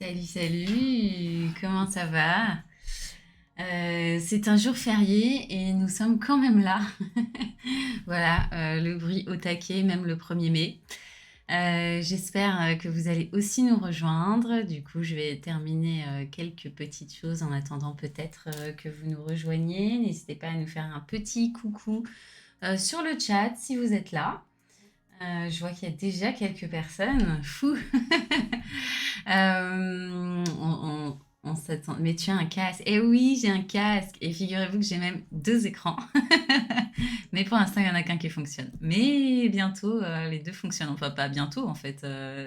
Salut, salut, comment ça va? C'est un jour férié et nous sommes quand même là. Voilà, le bruit au taquet, même le 1er mai. J'espère que vous allez aussi nous rejoindre. Du coup, je vais terminer quelques petites choses en attendant peut-être que vous nous rejoigniez. N'hésitez pas à nous faire un petit coucou sur le chat si vous êtes là. Je vois qu'il y a déjà quelques personnes. Fou. On s'attend. Mais tu as un casque. Eh oui, j'ai un casque. Et figurez-vous que j'ai même deux écrans. Mais pour l'instant, il n'y en a qu'un qui fonctionne. Mais bientôt, les deux fonctionnent. Enfin, pas bientôt, en fait,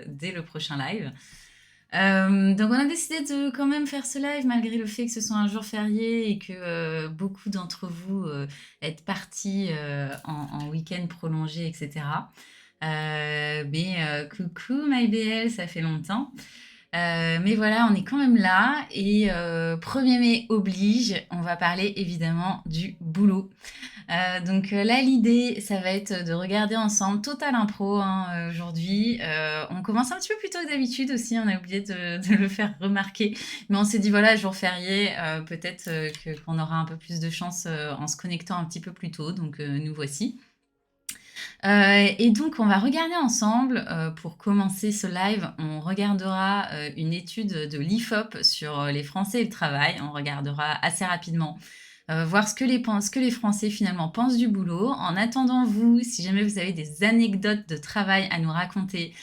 dès le prochain live. Donc, on a décidé de quand même faire ce live malgré le fait que ce soit un jour férié et que beaucoup d'entre vous êtes partis en week-end prolongé, etc. Mais coucou MyBL, ça fait longtemps. Mais voilà, on est quand même là et 1er mai oblige, on va parler évidemment du boulot. Donc là, l'idée, ça va être de regarder ensemble Total Impro hein, aujourd'hui. On commence un petit peu plus tôt que d'habitude aussi, on a oublié de le faire remarquer. Mais on s'est dit, voilà, jour férié, peut-être qu'on aura un peu plus de chance en se connectant un petit peu plus tôt. Donc nous voici. Et donc, on va regarder ensemble, pour commencer ce live, on regardera une étude de l'IFOP sur les Français et le travail. On regardera assez rapidement, voir ce que les Français finalement pensent du boulot. En attendant, vous, si jamais vous avez des anecdotes de travail à nous raconter,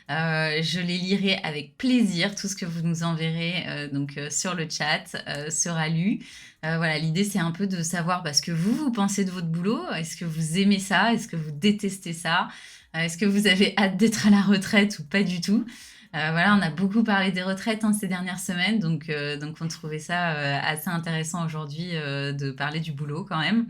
je les lirai avec plaisir. Tout ce que vous nous enverrez sur le chat sera lu. Voilà, l'idée c'est un peu de savoir ce que vous pensez de votre boulot. Est-ce que vous aimez ça? Est-ce que vous détestez ça? Est-ce que vous avez hâte d'être à la retraite ou pas du tout? Voilà, on a beaucoup parlé des retraites ces dernières semaines, donc on trouvait ça assez intéressant aujourd'hui de parler du boulot quand même.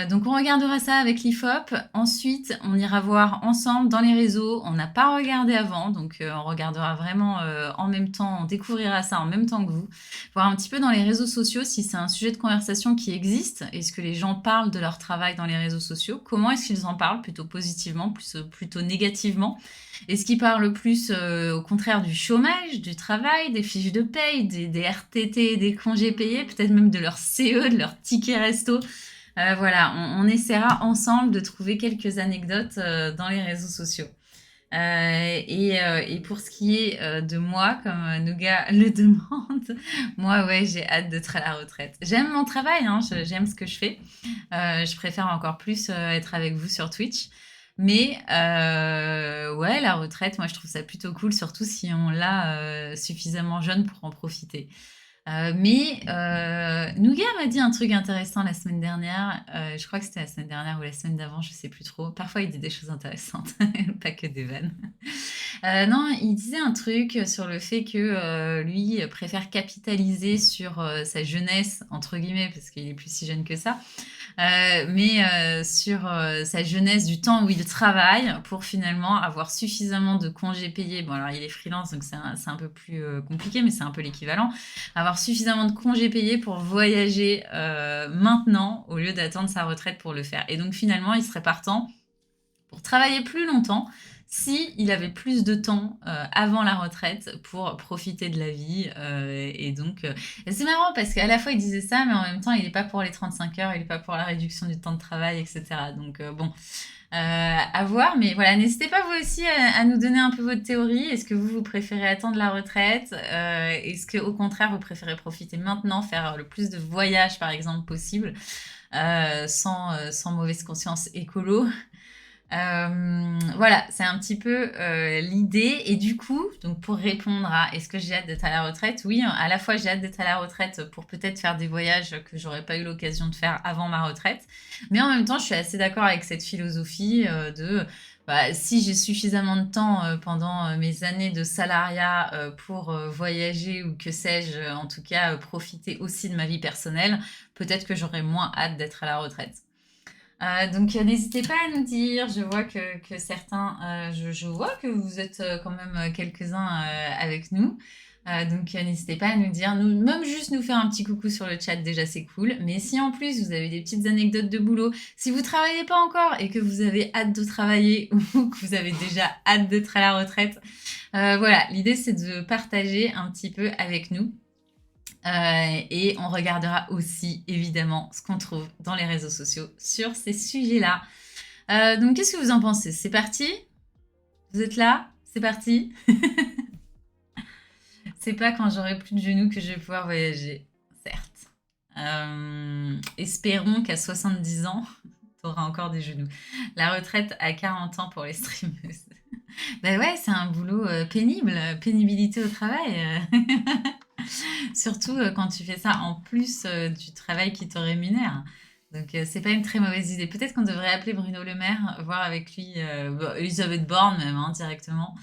Donc on regardera ça avec l'IFOP. Ensuite, on ira voir ensemble dans les réseaux. On n'a pas regardé avant, donc on regardera vraiment en même temps, on découvrira ça en même temps que vous. Voir un petit peu dans les réseaux sociaux si c'est un sujet de conversation qui existe. Est-ce que les gens parlent de leur travail dans les réseaux sociaux? Comment est-ce qu'ils en parlent? Plutôt positivement, plutôt négativement? Est-ce qu'ils parlent plus au contraire du chômage, du travail, des fiches de paye, des RTT, des congés payés, peut-être même de leur CE, de leur ticket resto? Voilà, on essaiera ensemble de trouver quelques anecdotes dans les réseaux sociaux. Et pour ce qui est de moi, comme Nougat le demande, moi, ouais, j'ai hâte d'être à la retraite. J'aime mon travail, hein, j'aime ce que je fais. Je préfère encore plus être avec vous sur Twitch. Mais ouais, la retraite, moi, je trouve ça plutôt cool, surtout si on l'a suffisamment jeune pour en profiter. Nougat m'a dit un truc intéressant la semaine dernière. Je crois que c'était la semaine dernière ou la semaine d'avant, je sais plus trop. Parfois, il dit des choses intéressantes, pas que des vannes. Non, il disait un truc sur le fait que lui préfère capitaliser sur sa jeunesse, entre guillemets, parce qu'il est plus si jeune que ça, mais sur sa jeunesse, du temps où il travaille, pour finalement avoir suffisamment de congés payés. Bon, alors il est freelance, donc c'est un peu plus compliqué, mais c'est un peu l'équivalent. Avoir suffisamment de congés payés pour voyager maintenant, au lieu d'attendre sa retraite pour le faire. Et donc finalement, il serait partant pour travailler plus longtemps si il avait plus de temps avant la retraite pour profiter de la vie. Et c'est marrant parce qu'à la fois il disait ça, mais en même temps il n'est pas pour les 35 heures, il n'est pas pour la réduction du temps de travail, etc. Donc bon, à voir. Mais voilà, n'hésitez pas vous aussi à nous donner un peu votre théorie. Est-ce que vous préférez attendre la retraite? Est-ce que au contraire vous préférez profiter maintenant, faire le plus de voyages par exemple possible, sans mauvaise conscience écolo? Voilà, c'est un petit peu l'idée. Et du coup, donc pour répondre à est-ce que j'ai hâte d'être à la retraite? Oui, à la fois j'ai hâte d'être à la retraite pour peut-être faire des voyages que j'aurais pas eu l'occasion de faire avant ma retraite. Mais en même temps, je suis assez d'accord avec cette philosophie si j'ai suffisamment de temps pendant mes années de salariat pour voyager ou que sais-je, en tout cas profiter aussi de ma vie personnelle, peut-être que j'aurais moins hâte d'être à la retraite. Donc n'hésitez pas à nous dire, je vois que certains, je vois que vous êtes quand même quelques-uns avec nous. Donc n'hésitez pas à nous dire, même juste nous faire un petit coucou sur le chat, déjà c'est cool. Mais si en plus vous avez des petites anecdotes de boulot, si vous travaillez pas encore et que vous avez hâte de travailler ou que vous avez déjà hâte d'être à la retraite, Voilà, l'idée c'est de partager un petit peu avec nous. Et on regardera aussi évidemment ce qu'on trouve dans les réseaux sociaux sur ces sujets-là. Donc qu'est-ce que vous en pensez? C'est parti? Vous êtes là? C'est parti? C'est pas quand j'aurai plus de genoux que je vais pouvoir voyager, certes. Espérons qu'à 70 ans, tu auras encore des genoux. La retraite à 40 ans pour les streameuses. Ben ouais, c'est un boulot pénible, pénibilité au travail. Surtout quand tu fais ça en plus du travail qui te rémunère. Donc c'est pas une très mauvaise idée. Peut-être qu'on devrait appeler Bruno Le Maire, voir avec lui, Elisabeth Borne même directement,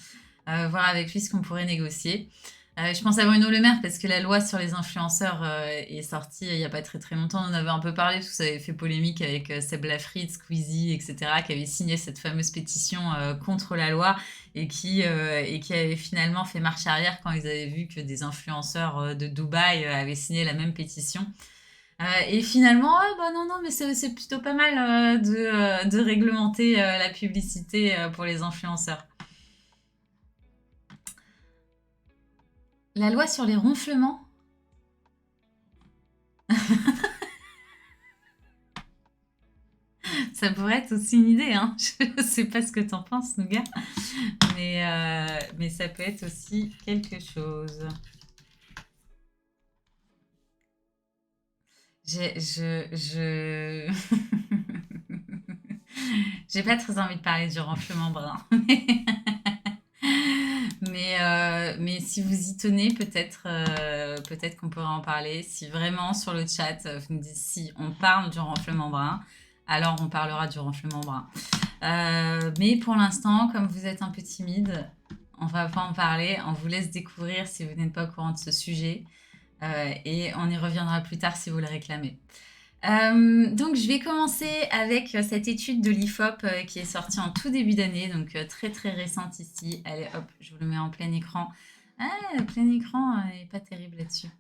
voir avec lui ce qu'on pourrait négocier. Je pense à Bruno Le Maire parce que la loi sur les influenceurs est sortie il n'y a pas très très longtemps. On en avait un peu parlé parce que ça avait fait polémique avec Seb Lafrite, Squeezie, etc. qui avaient signé cette fameuse pétition contre la loi et qui avait finalement fait marche arrière quand ils avaient vu que des influenceurs de Dubaï avaient signé la même pétition. Et finalement, bah non, non, mais c'est plutôt pas mal de réglementer la publicité pour les influenceurs. La loi sur les ronflements. Ça pourrait être aussi une idée, hein. Je sais pas ce que t'en penses, Nougat, mais ça peut être aussi quelque chose. Je... J'ai pas très envie de parler du ronflement brun. Mais si vous y tenez, peut-être qu'on pourrait en parler. Si vraiment sur le chat, vous me dites si on parle du ronflement brun, alors on parlera du ronflement brun. Mais pour l'instant, comme vous êtes un peu timide, on va pas en parler. On vous laisse découvrir si vous n'êtes pas au courant de ce sujet. Et on y reviendra plus tard si vous le réclamez. Donc je vais commencer avec cette étude de l'IFOP qui est sortie en tout début d'année, donc très très récente ici. Allez hop, je vous le mets en plein écran. Ah, le plein écran n'est pas terrible là-dessus.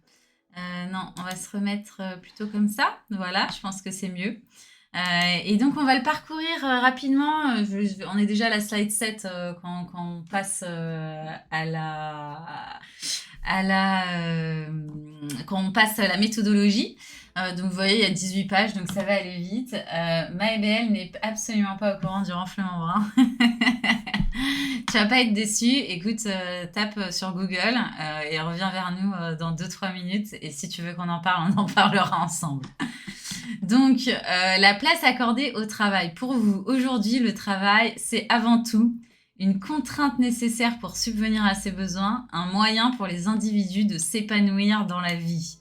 Non, on va se remettre plutôt comme ça. Voilà, je pense que c'est mieux. Et donc on va le parcourir rapidement. On est déjà à la slide 7 quand on passe quand on passe à la méthodologie. Donc vous voyez, il y a 18 pages, donc ça va aller vite. Maëbelle n'est absolument pas au courant du renflement brun. Tu vas pas être déçu. Écoute, tape sur Google et reviens vers nous dans 2-3 minutes. Et si tu veux qu'on en parle, on en parlera ensemble. Donc, la place accordée au travail. Pour vous, aujourd'hui, le travail, c'est avant tout une contrainte nécessaire pour subvenir à ses besoins, un moyen pour les individus de s'épanouir dans la vie.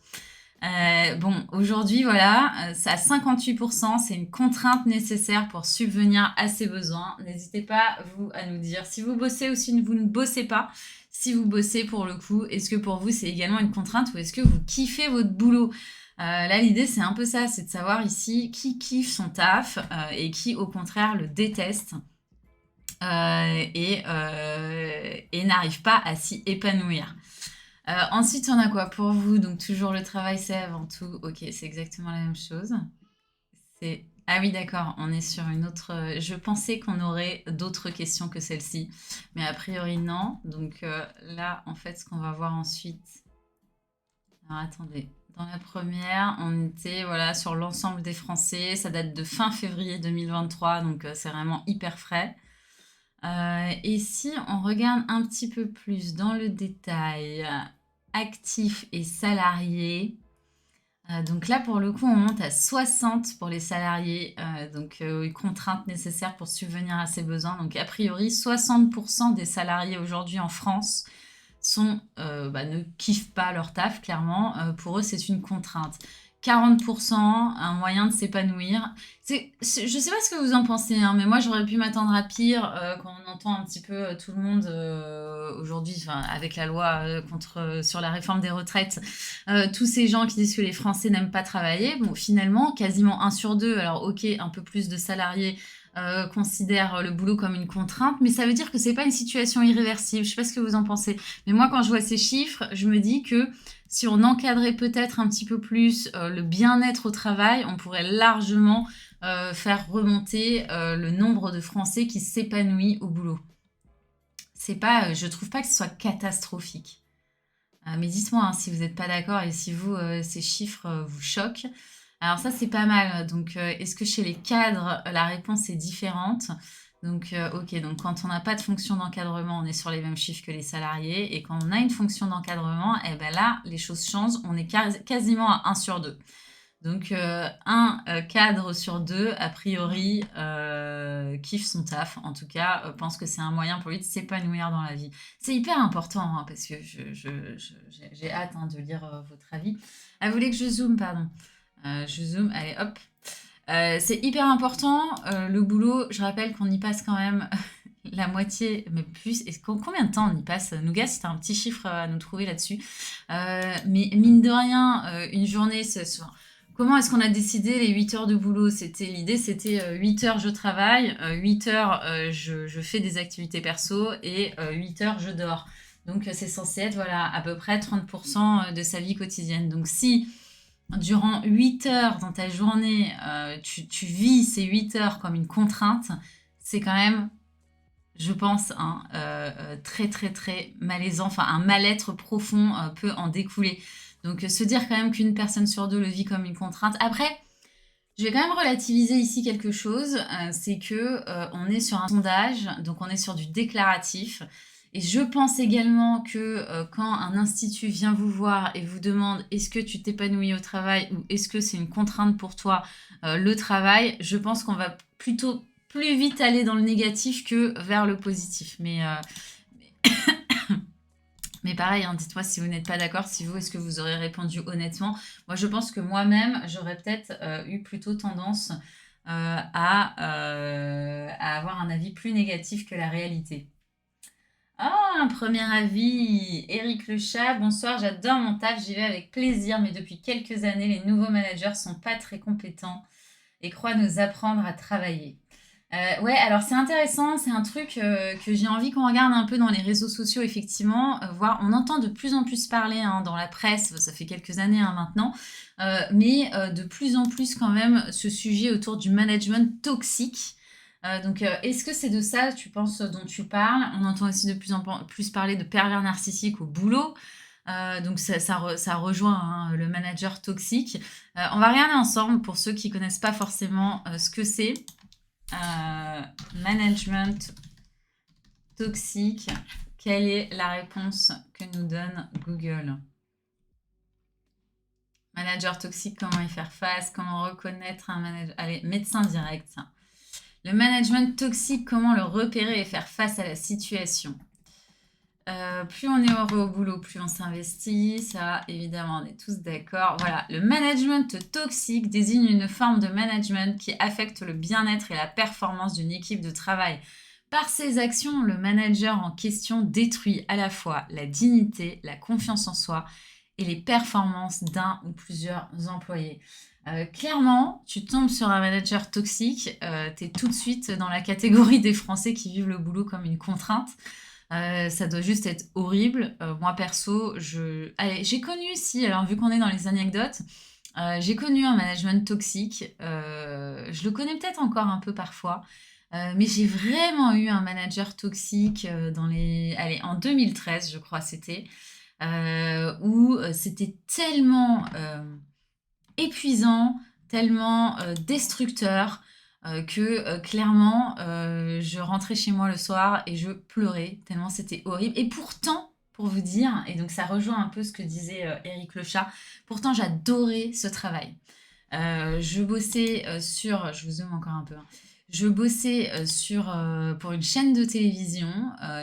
Bon, aujourd'hui, voilà, c'est à 58%, c'est une contrainte nécessaire pour subvenir à ses besoins. N'hésitez pas, vous, à nous dire si vous bossez ou si vous ne bossez pas. Si vous bossez, pour le coup, est-ce que pour vous, c'est également une contrainte ou est-ce que vous kiffez votre boulot? Là, l'idée, c'est un peu ça, c'est de savoir ici qui kiffe son taf et qui, au contraire, le déteste et n'arrive pas à s'y épanouir. Ensuite, on a quoi pour vous? Donc, toujours le travail, c'est avant tout. Ok, c'est exactement la même chose. Ah oui, d'accord, on est sur une autre... Je pensais qu'on aurait d'autres questions que celle-ci, mais a priori, non. Donc là, en fait, ce qu'on va voir ensuite... Alors, attendez. Dans la première, on était voilà, sur l'ensemble des Français. Ça date de fin février 2023, donc c'est vraiment hyper frais. Et si on regarde un petit peu plus dans le détail, actifs et salariés, donc là, pour le coup, on monte à 60 pour les salariés, donc une contrainte nécessaire pour subvenir à ses besoins. Donc a priori, 60% des salariés aujourd'hui en France ne kiffent pas leur taf, clairement. Pour eux, c'est une contrainte. 40%, un moyen de s'épanouir. Je sais pas ce que vous en pensez, hein, mais moi j'aurais pu m'attendre à pire quand on entend un petit peu tout le monde aujourd'hui, avec la loi sur la réforme des retraites, tous ces gens qui disent que les Français n'aiment pas travailler. Bon, finalement, quasiment 1 sur 2, alors ok, un peu plus de salariés considèrent le boulot comme une contrainte, mais ça veut dire que c'est pas une situation irréversible. Je sais pas ce que vous en pensez, mais moi quand je vois ces chiffres, je me dis que si on encadrait peut-être un petit peu plus le bien-être au travail, on pourrait largement faire remonter le nombre de Français qui s'épanouissent au boulot. c'est pas, je trouve pas que ce soit catastrophique. Mais dites-moi hein, si vous n'êtes pas d'accord et si vous, ces chiffres vous choquent. Alors ça, c'est pas mal. Donc, est-ce que chez les cadres, la réponse est différente? Donc, ok, donc quand on n'a pas de fonction d'encadrement, on est sur les mêmes chiffres que les salariés. Et quand on a une fonction d'encadrement, eh ben là, les choses changent. On est quasiment à 1 sur 2. Donc, un cadre sur 2, a priori, kiffe son taf. En tout cas, pense que c'est un moyen pour lui de s'épanouir dans la vie. C'est hyper important, hein, parce que j'ai hâte hein, de lire votre avis. Ah, vous voulez que je zoome, pardon. Je zoome, allez, hop. C'est hyper important, le boulot. Je rappelle qu'on y passe quand même la moitié, mais plus. Et combien de temps on y passe? Nougat, si t'as un petit chiffre à nous trouver là-dessus. Mais mine de rien, une journée, comment est-ce qu'on a décidé les 8 heures de boulot? L'idée, c'était 8 heures je travaille, 8 heures je fais des activités perso et 8 heures je dors. Donc c'est censé être voilà, à peu près 30% de sa vie quotidienne. Donc si durant 8 heures dans ta journée, tu vis ces 8 heures comme une contrainte, c'est quand même, je pense, hein, très très très malaisant, enfin un mal-être profond peut en découler. Donc se dire quand même qu'une personne sur 2 le vit comme une contrainte. Après, je vais quand même relativiser ici quelque chose, c'est que on est sur un sondage, donc on est sur du déclaratif. Et je pense également que quand un institut vient vous voir et vous demande est-ce que tu t'épanouis au travail ou est-ce que c'est une contrainte pour toi le travail, je pense qu'on va plutôt plus vite aller dans le négatif que vers le positif. Mais pareil, hein, dites-moi si vous n'êtes pas d'accord, si vous, est-ce que vous aurez répondu honnêtement? Moi, je pense que moi-même, j'aurais peut-être eu plutôt tendance à avoir un avis plus négatif que la réalité. Ah, un premier avis. Éric Le Chat, bonsoir, j'adore mon taf, j'y vais avec plaisir, mais depuis quelques années, les nouveaux managers sont pas très compétents et croient nous apprendre à travailler. Ouais, alors c'est intéressant, c'est un truc que j'ai envie qu'on regarde un peu dans les réseaux sociaux, effectivement. Voir, on entend de plus en plus parler hein, dans la presse, ça fait quelques années hein, maintenant, mais de plus en plus quand même ce sujet autour du management toxique. Donc, est-ce que c'est de ça, tu penses, dont tu parles? On entend aussi de plus en plus parler de pervers narcissiques au boulot. Donc ça rejoint hein, le manager toxique. On va regarder ensemble pour ceux qui connaissent pas forcément ce que c'est. Management toxique. Quelle est la réponse que nous donne Google? Manager toxique, comment y faire face? Comment reconnaître un manager? Allez, médecin direct. Le management toxique, comment le repérer et faire face à la situation? Plus on est heureux au boulot, plus on s'investit. Ça, évidemment, on est tous d'accord. Voilà, le management toxique désigne une forme de management qui affecte le bien-être et la performance d'une équipe de travail. Par ses actions, le manager en question détruit à la fois la dignité, la confiance en soi et les performances d'un ou plusieurs employés. Clairement, tu tombes sur un manager toxique, tu es tout de suite dans la catégorie des Français qui vivent le boulot comme une contrainte. Ça doit juste être horrible. Moi perso, j'ai connu aussi, alors vu qu'on est dans les anecdotes, j'ai connu un management toxique. Je le connais peut-être encore un peu parfois, mais j'ai vraiment eu un manager toxique en 2013, je crois c'était, où c'était tellement épuisant, tellement destructeur que clairement, je rentrais chez moi le soir et je pleurais tellement c'était horrible. Et pourtant, pour vous dire, et donc ça rejoint un peu ce que disait Éric Le Chat, pourtant j'adorais ce travail. Je bossais je vous zoome encore un peu, hein. Je bossais pour une chaîne de télévision.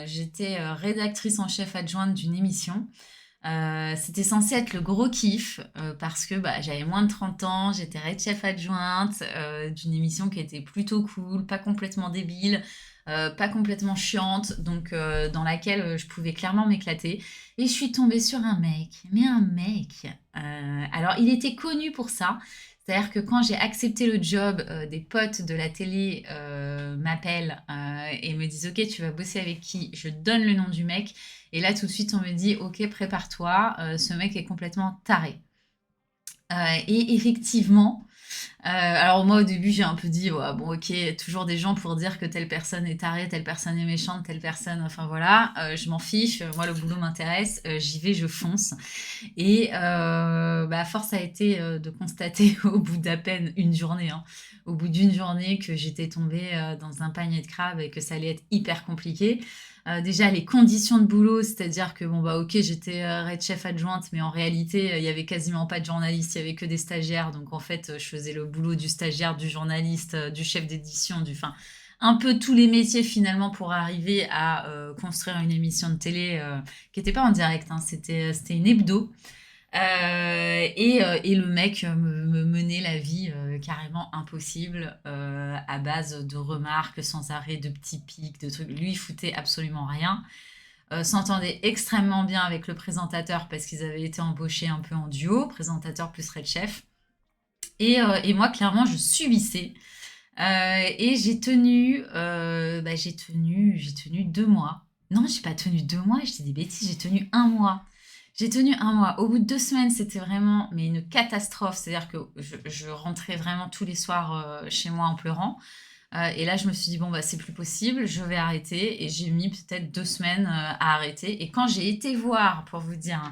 J'étais rédactrice en chef adjointe d'une émission. C'était censé être le gros kiff parce que bah, j'avais moins de 30 ans, j'étais red chef adjointe d'une émission qui était plutôt cool, pas complètement débile, pas complètement chiante, donc dans laquelle je pouvais clairement m'éclater. Et je suis tombée sur un mec, alors il était connu pour ça. C'est-à-dire que quand j'ai accepté le job, des potes de la télé m'appellent et me disent ok tu vas bosser avec qui? Je donne le nom du mec. Et là, tout de suite, on me dit, ok, prépare-toi, ce mec est complètement taré. Et effectivement, Alors moi au début j'ai un peu dit ouais, bon ok, toujours des gens pour dire que telle personne est tarée, telle personne est méchante, telle personne, enfin voilà, je m'en fiche, moi le boulot m'intéresse, j'y vais, je fonce. Et bah, force a été de constater au bout d'à peine une journée, hein, au bout d'une journée que j'étais tombée dans un panier de crabes et que ça allait être hyper compliqué. Déjà les conditions de boulot, c'est-à-dire que bon bah ok j'étais red chef adjointe, mais en réalité il y avait quasiment pas de journalistes, il y avait que des stagiaires, donc en fait je faisais le boulot du stagiaire, du journaliste, du chef d'édition, enfin un peu tous les métiers finalement pour arriver à construire une émission de télé qui n'était pas en direct, hein, c'était une hebdo. Et le mec me menait la vie carrément impossible à base de remarques sans arrêt, de petits pics, de trucs. Lui, il foutait absolument rien. S'entendait extrêmement bien avec le présentateur parce qu'ils avaient été embauchés un peu en duo, présentateur plus Red Chef. Et moi, clairement, je subissais. Et j'ai tenu 2 mois. Non, j'ai pas tenu 2 mois, je dis des bêtises, j'ai tenu un mois. J'ai tenu un mois. Au bout de 2 semaines, c'était vraiment mais une catastrophe. C'est-à-dire que je rentrais vraiment tous les soirs chez moi en pleurant. Et là, je me suis dit, bon, bah, c'est plus possible, je vais arrêter. Et j'ai mis peut-être 2 semaines à arrêter. Et quand j'ai été voir, pour vous dire,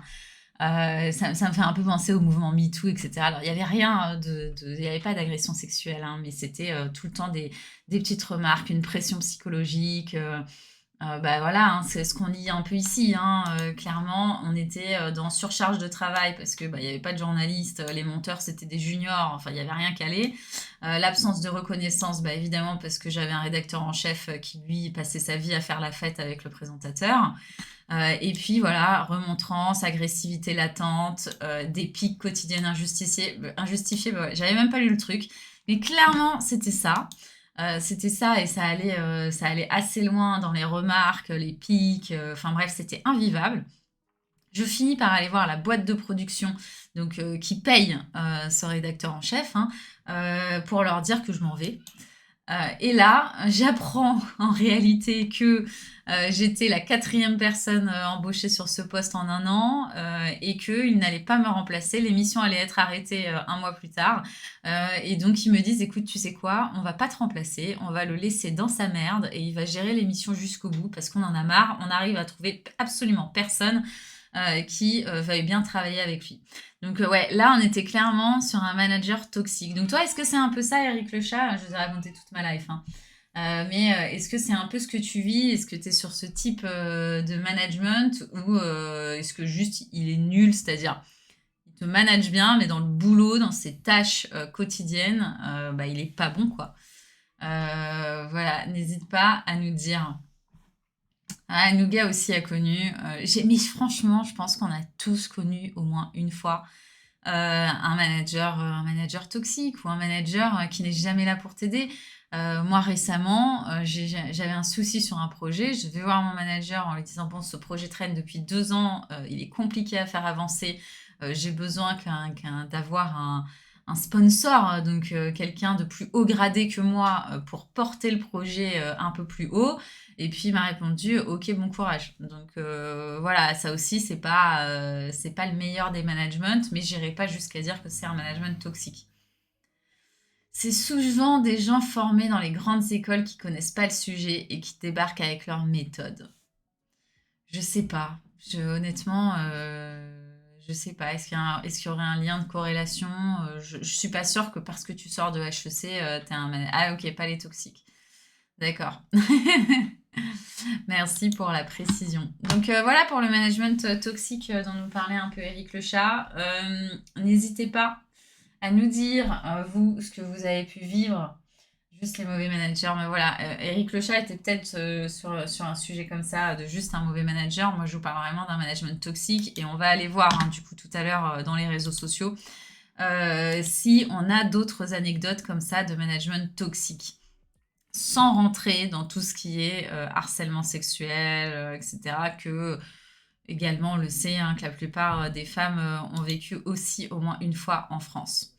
hein, ça me fait un peu penser au mouvement MeToo, etc. Alors, il n'y avait rien il n'y avait pas d'agression sexuelle, hein, mais c'était tout le temps des petites remarques, une pression psychologique. Bah voilà, hein, c'est ce qu'on lit un peu ici, hein, clairement, on était dans surcharge de travail parce que bah, il n'y avait pas de journalistes, les monteurs c'était des juniors, enfin il n'y avait rien calé. L'absence de reconnaissance, bah, évidemment parce que j'avais un rédacteur en chef qui lui passait sa vie à faire la fête avec le présentateur. Et puis voilà, remontrance, agressivité latente, des pics quotidiennes injustifiés, bah ouais, j'avais même pas lu le truc, mais clairement c'était ça. C'était ça et ça allait assez loin dans les remarques, les pics, enfin bref, c'était invivable. Je finis par aller voir la boîte de production, donc qui paye ce rédacteur en chef, hein, pour leur dire que je m'en vais. Et là, j'apprends en réalité que j'étais la quatrième personne embauchée sur ce poste en un an et qu'ils n'allaient pas me remplacer. L'émission allait être arrêtée un mois plus tard. Et donc, ils me disent, écoute, tu sais quoi, on va pas te remplacer, on va le laisser dans sa merde et il va gérer l'émission jusqu'au bout parce qu'on en a marre. On arrive à trouver absolument personne qui veuille bien travailler avec lui. Donc ouais, là, on était clairement sur un manager toxique. Donc toi, est-ce que c'est un peu ça, Eric Le Chat? Je vous ai raconté toute ma life, hein. Mais est-ce que c'est un peu ce que tu vis? Est-ce que tu es sur ce type de management ou est-ce que juste il est nul, c'est-à-dire il te manage bien, mais dans le boulot, dans ses tâches quotidiennes, bah, il est pas bon, quoi. Voilà, n'hésite pas à nous dire. Ah, Nougat aussi a connu. Mais franchement, je pense qu'on a tous connu au moins une fois un manager toxique ou un manager qui n'est jamais là pour t'aider. Moi récemment, j'avais un souci sur un projet. Je vais voir mon manager en lui disant bon, ce projet traîne depuis 2 ans, il est compliqué à faire avancer. J'ai besoin d'avoir un sponsor, donc quelqu'un de plus haut gradé que moi pour porter le projet un peu plus haut. Et puis il m'a répondu ok, bon courage. Donc voilà, ça aussi c'est pas le meilleur des managements, mais j'irai pas jusqu'à dire que c'est un management toxique. C'est souvent des gens formés dans les grandes écoles qui connaissent pas le sujet et qui débarquent avec leurs méthodes. Je sais pas. Honnêtement, je sais pas. Est-ce qu'il y aurait un lien de corrélation? Je suis pas sûre que parce que tu sors de HEC, t'es un Ah ok, pas les toxiques. D'accord. Merci pour la précision. Donc voilà pour le management toxique dont nous parlait un peu Eric Le Chat. N'hésitez pas à nous dire, vous, ce que vous avez pu vivre, juste les mauvais managers. Mais voilà, Eric Le Chat était peut-être sur un sujet comme ça, de juste un mauvais manager. Moi, je vous parle vraiment d'un management toxique. Et on va aller voir, hein, du coup, tout à l'heure dans les réseaux sociaux, si on a d'autres anecdotes comme ça de management toxique sans rentrer dans tout ce qui est harcèlement sexuel, etc. Que également, on le sait, hein, que la plupart des femmes ont vécu aussi au moins une fois en France.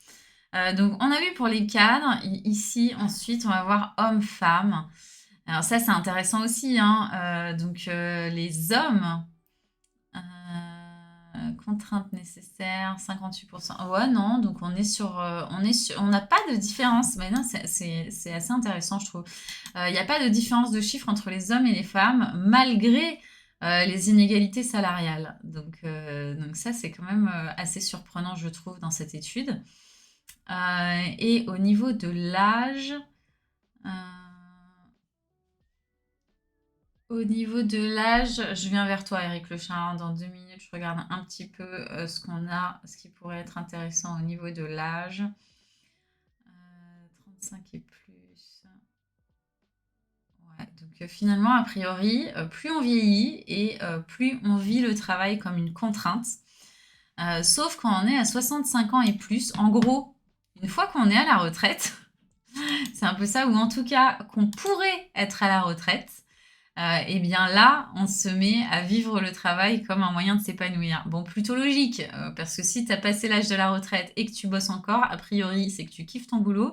Donc, on a vu pour les cadres. Ici, ensuite, on va voir hommes-femmes. Alors ça, c'est intéressant aussi, hein. Donc, les hommes, Contraintes nécessaires, 58%. Ouais, non, donc on n'a pas de différence. Mais non, c'est assez intéressant, je trouve. Il n'y a pas de différence de chiffre entre les hommes et les femmes, malgré les inégalités salariales. Donc ça, c'est quand même assez surprenant, je trouve, dans cette étude. Et au niveau de l'âge, euh, je viens vers toi, Eric Le Chat. Dans 2 minutes, je regarde un petit peu ce qu'on a, ce qui pourrait être intéressant au niveau de l'âge. 35 et plus. Ouais, donc finalement, a priori, plus on vieillit et plus on vit le travail comme une contrainte. Sauf quand on est à 65 ans et plus. En gros, une fois qu'on est à la retraite, c'est un peu ça, ou en tout cas qu'on pourrait être à la retraite, et bien là, on se met à vivre le travail comme un moyen de s'épanouir. Bon, plutôt logique, parce que si tu as passé l'âge de la retraite et que tu bosses encore, a priori, c'est que tu kiffes ton boulot,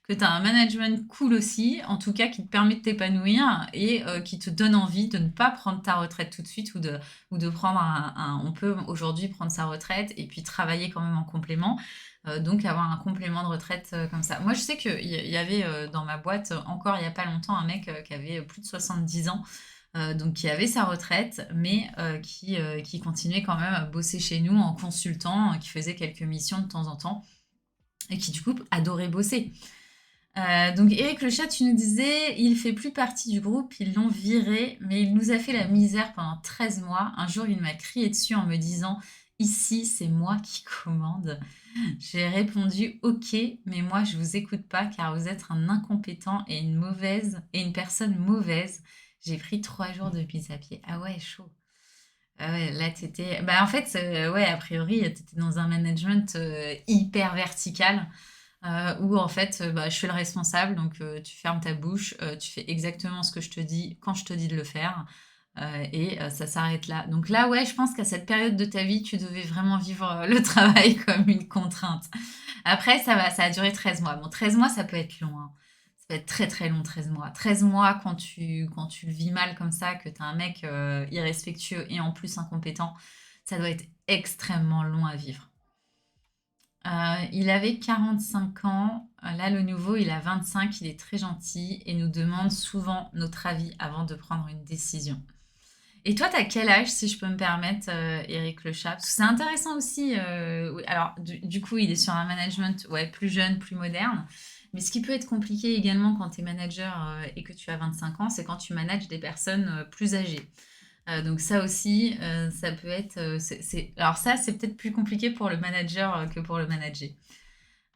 que tu as un management cool aussi, en tout cas qui te permet de t'épanouir et qui te donne envie de ne pas prendre ta retraite tout de suite ou de prendre on peut aujourd'hui prendre sa retraite et puis travailler quand même en complément. Donc avoir un complément de retraite comme ça. Moi, je sais qu'il y avait dans ma boîte, encore il n'y a pas longtemps, un mec qui avait plus de 70 ans, donc qui avait sa retraite, mais qui continuait quand même à bosser chez nous en consultant, qui faisait quelques missions de temps en temps, et qui du coup adorait bosser. Donc Eric Le Chat, tu nous disais, il fait plus partie du groupe, ils l'ont viré, mais il nous a fait la misère pendant 13 mois. Un jour, il m'a crié dessus en me disant, ici, c'est moi qui commande. J'ai répondu, ok, mais moi, je vous écoute pas car vous êtes un incompétent et une personne mauvaise. J'ai pris 3 jours de mise à pied. Ah ouais, chaud. Ah ouais, là, t'étais... Bah, en fait, ouais, a priori, t'étais dans un management hyper vertical où en fait, bah, je suis le responsable, donc tu fermes ta bouche, tu fais exactement ce que je te dis quand je te dis de le faire, et ça s'arrête là. Donc là, ouais, je pense qu'à cette période de ta vie, tu devais vraiment vivre le travail comme une contrainte. Après, ça a duré 13 mois. Bon, 13 mois, ça peut être long, hein. Ça peut être très très long, 13 mois. 13 mois, quand tu le vis mal comme ça, que tu as un mec irrespectueux et en plus incompétent, ça doit être extrêmement long à vivre. Il avait 45 ans. Là, le nouveau, il a 25. Il est très gentil et nous demande souvent notre avis avant de prendre une décision. Et toi, t'as quel âge, si je peux me permettre, Eric Le Chat? Parce que c'est intéressant aussi. Oui, alors, du coup, il est sur un management ouais, plus jeune, plus moderne. Mais ce qui peut être compliqué également quand tu es manager et que tu as 25 ans, c'est quand tu manages des personnes plus âgées. Donc ça aussi, ça peut être... Alors ça, c'est peut-être plus compliqué pour le manager que pour le manager.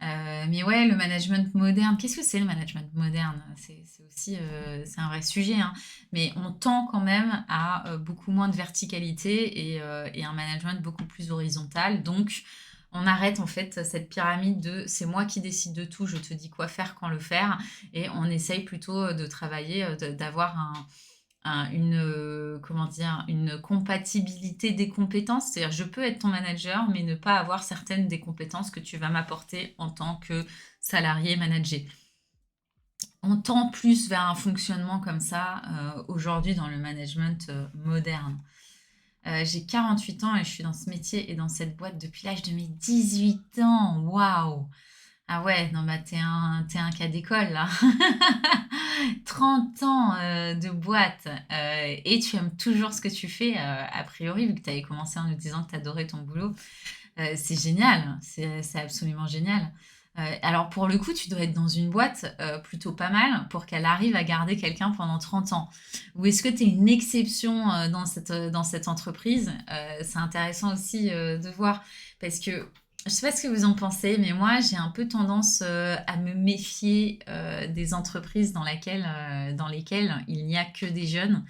Mais ouais, le management moderne, qu'est-ce que c'est le management moderne? C'est aussi c'est un vrai sujet, hein. Mais on tend quand même à beaucoup moins de verticalité et un management beaucoup plus horizontal. Donc, on arrête en fait cette pyramide de c'est moi qui décide de tout, je te dis quoi faire, quand le faire, et on essaye plutôt de travailler, d'avoir comment dire, une compatibilité des compétences. C'est-à-dire, je peux être ton manager, mais ne pas avoir certaines des compétences que tu vas m'apporter en tant que salarié managé. On tend plus vers un fonctionnement comme ça aujourd'hui dans le management moderne. J'ai 48 ans et je suis dans ce métier et dans cette boîte depuis l'âge de mes 18 ans. Waouh! Ah ouais, non, bah t'es un cas d'école là. 30 ans de boîte et tu aimes toujours ce que tu fais, a priori, vu que tu avais commencé en nous disant que tu adorais ton boulot. C'est génial, c'est absolument génial. Alors pour le coup, tu dois être dans une boîte plutôt pas mal pour qu'elle arrive à garder quelqu'un pendant 30 ans. Ou est-ce que tu es une exception dans cette entreprise? C'est intéressant aussi de voir parce que je sais pas ce que vous en pensez, mais moi j'ai un peu tendance à me méfier des entreprises dans lesquelles il n'y a que des jeunes.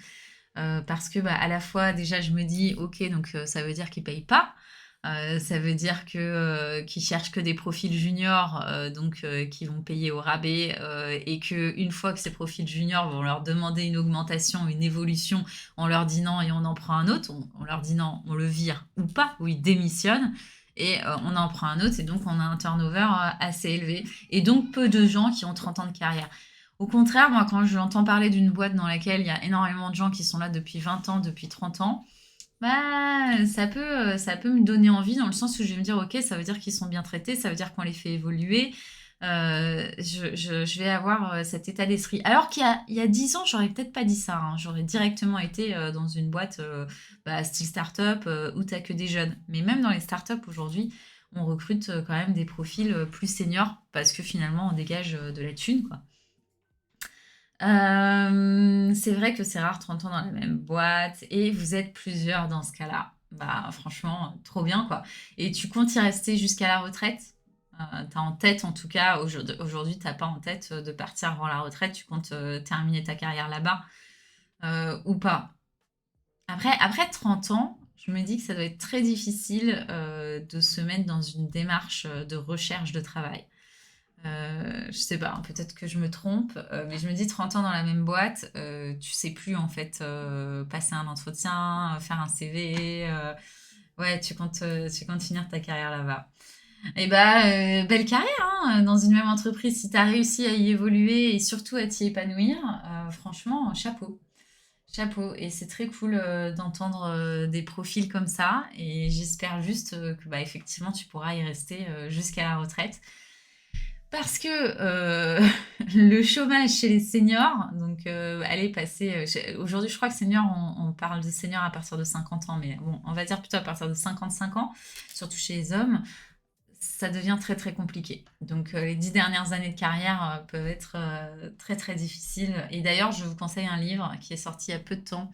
Parce que bah, à la fois déjà je me dis ok donc ça veut dire qu'ils payent pas. Ça veut dire qu'ils cherchent que des profils juniors, donc qui vont payer au rabais, et que une fois que ces profils juniors vont leur demander une augmentation, une évolution, on leur dit non et on en prend un autre. On leur dit non, on le vire ou pas, ou ils démissionnent et on en prend un autre et donc on a un turnover assez élevé et donc peu de gens qui ont 30 ans de carrière. Au contraire, moi quand j'entends parler d'une boîte dans laquelle il y a énormément de gens qui sont là depuis 20 ans, depuis 30 ans, Bah, ça peut me donner envie dans le sens où je vais me dire: «OK, ça veut dire qu'ils sont bien traités, ça veut dire qu'on les fait évoluer». Je vais avoir, cet état d'esprit. Alors qu'il y a 10 ans, j'aurais peut-être pas dit ça, hein. J'aurais directement été, dans une boîte, bah, style start-up, où tu as que des jeunes. Mais même dans les start-up aujourd'hui, on recrute, quand même des profils, plus seniors parce que finalement on dégage, de la thune, quoi. C'est vrai que c'est rare 30 ans dans la même boîte et vous êtes plusieurs dans ce cas-là. Bah, franchement, trop bien, quoi. Et tu comptes y rester jusqu'à la retraite? Tu en tête, en tout cas, aujourd'hui, t'as pas en tête de partir avant la retraite, tu comptes terminer ta carrière là-bas ou pas? Après 30 ans, je me dis que ça doit être très difficile de se mettre dans une démarche de recherche de travail. Je sais pas, hein, peut-être que je me trompe, mais je me dis 30 ans dans la même boîte, tu sais plus en fait passer un entretien, faire un CV. Ouais, tu comptes finir ta carrière là-bas. Et bah, belle carrière hein, dans une même entreprise. Si tu as réussi à y évoluer et surtout à t'y épanouir, franchement, chapeau. Chapeau. Et c'est très cool d'entendre des profils comme ça. Et j'espère juste que bah, effectivement, tu pourras y rester jusqu'à la retraite. Parce que le chômage chez les seniors, donc elle est passée. Aujourd'hui, je crois que senior, on parle de senior à partir de 50 ans, mais bon, on va dire plutôt à partir de 55 ans, surtout chez les hommes, ça devient très très compliqué. Donc les 10 dernières années de carrière peuvent être très très difficiles. Et d'ailleurs, je vous conseille un livre qui est sorti il y a peu de temps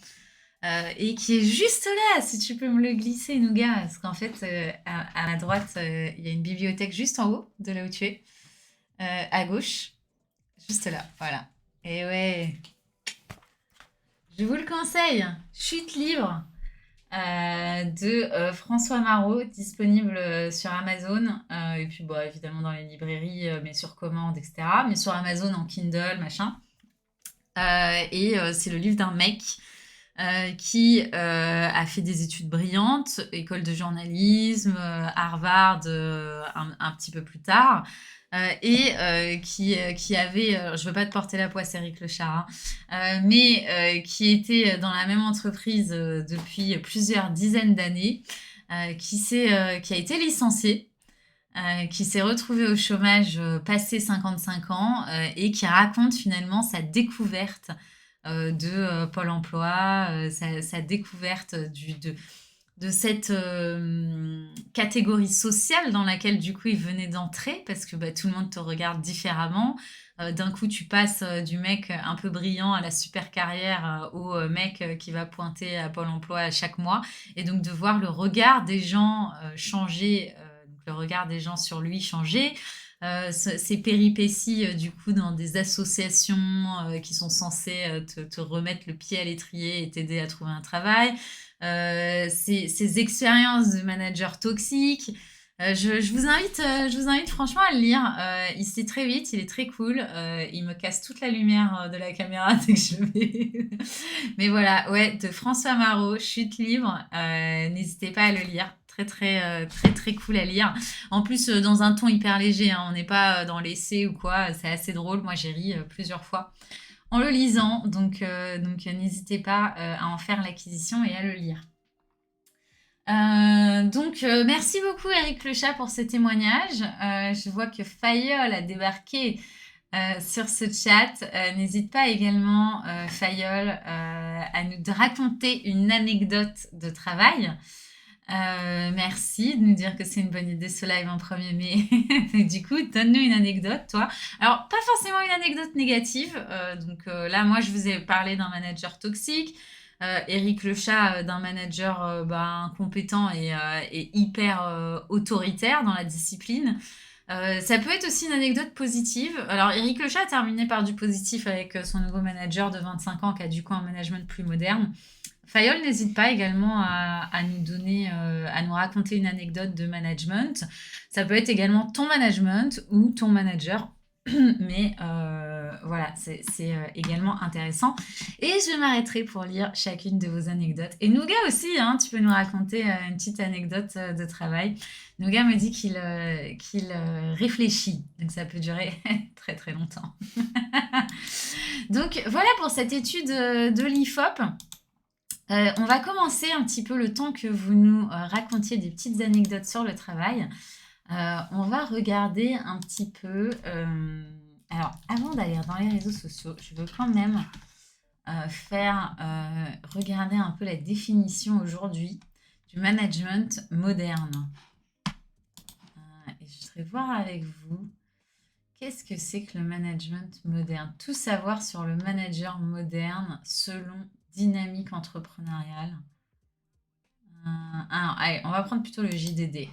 et qui est juste là, si tu peux me le glisser, Nougat, parce qu'en fait, à la droite, il y a une bibliothèque juste en haut de là où tu es. À gauche, juste là, voilà. Et ouais, je vous le conseille. Chute libre de François Marot, disponible sur Amazon. Et puis, bon, évidemment, dans les librairies, mais sur commande, etc. Mais sur Amazon en Kindle, machin. Et c'est le livre d'un mec qui a fait des études brillantes, école de journalisme, Harvard un petit peu plus tard, et qui avait, je veux pas te porter la poisse, Eric Le Chat, hein, mais qui était dans la même entreprise depuis plusieurs dizaines d'années, qui a été licencié. Qui s'est retrouvé au chômage passé 55 ans et qui raconte finalement sa découverte de Pôle emploi, sa découverte de cette catégorie sociale dans laquelle du coup il venait d'entrer parce que bah, tout le monde te regarde différemment. D'un coup, tu passes du mec un peu brillant à la super carrière au mec qui va pointer à Pôle emploi à chaque mois. Et donc de voir le regard des gens changer, donc le regard des gens sur lui changer, ces péripéties du coup dans des associations qui sont censées te remettre le pied à l'étrier et t'aider à trouver un travail, ces expériences de manager toxique. Je vous invite franchement à le lire. Il se lit très vite, il est très cool. Il me casse toute la lumière de la caméra dès que je le vais. Mais voilà, ouais, de François Marot, Chute libre. N'hésitez pas à le lire. Très, très, très, très cool à lire. En plus, dans un ton hyper léger, hein, on n'est pas dans l'essai ou quoi. C'est assez drôle. Moi, j'ai ri plusieurs fois en le lisant. Donc n'hésitez pas à en faire l'acquisition et à le lire. Merci beaucoup Eric Le Chat pour ce témoignage. Je vois que Fayol a débarqué sur ce chat. N'hésite pas également, Fayol, à nous raconter une anecdote de travail. Merci de nous dire que c'est une bonne idée ce live en 1er mai. Du coup, donne-nous une anecdote, toi. Alors, pas forcément une anecdote négative. Là, moi, je vous ai parlé d'un manager toxique. Eric Le Chat d'un manager incompétent et hyper autoritaire dans la discipline. Ça peut être aussi une anecdote positive. Alors, Eric Le Chat a terminé par du positif avec son nouveau manager de 25 ans qui a du coup un management plus moderne. Fayol n'hésite pas également à nous donner, à nous raconter une anecdote de management. Ça peut être également ton management ou ton manager. Mais voilà, c'est également intéressant. Et je m'arrêterai pour lire chacune de vos anecdotes. Et Nougat aussi, hein, tu peux nous raconter une petite anecdote de travail. Nougat me dit qu'il réfléchit, donc ça peut durer très très longtemps. Donc voilà pour cette étude de l'IFOP. On va commencer un petit peu le temps que vous nous racontiez des petites anecdotes sur le travail. On va regarder un petit peu. Alors, avant d'aller dans les réseaux sociaux, je veux quand même regarder un peu la définition aujourd'hui du management moderne. Et je voudrais voir avec vous qu'est-ce que c'est que le management moderne. Tout savoir sur le manager moderne selon dynamique entrepreneuriale. Alors, allez, on va prendre plutôt le JDD.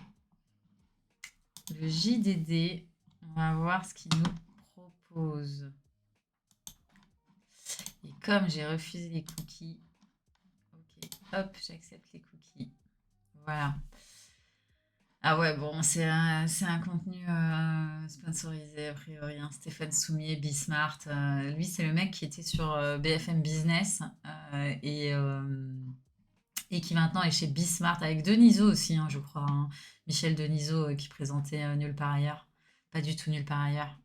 Le JDD, on va voir ce qu'il nous propose. Et comme j'ai refusé les cookies, ok, hop, j'accepte les cookies. Voilà. Ah ouais, bon, c'est un contenu sponsorisé a priori, hein. Stéphane Soumier, Bismart. Lui, c'est le mec qui était sur BFM Business et qui maintenant est chez Bismart avec Denisot aussi, hein, je crois, hein. Michel Denisot qui présentait Nulle part ailleurs. Pas du tout Nulle part ailleurs.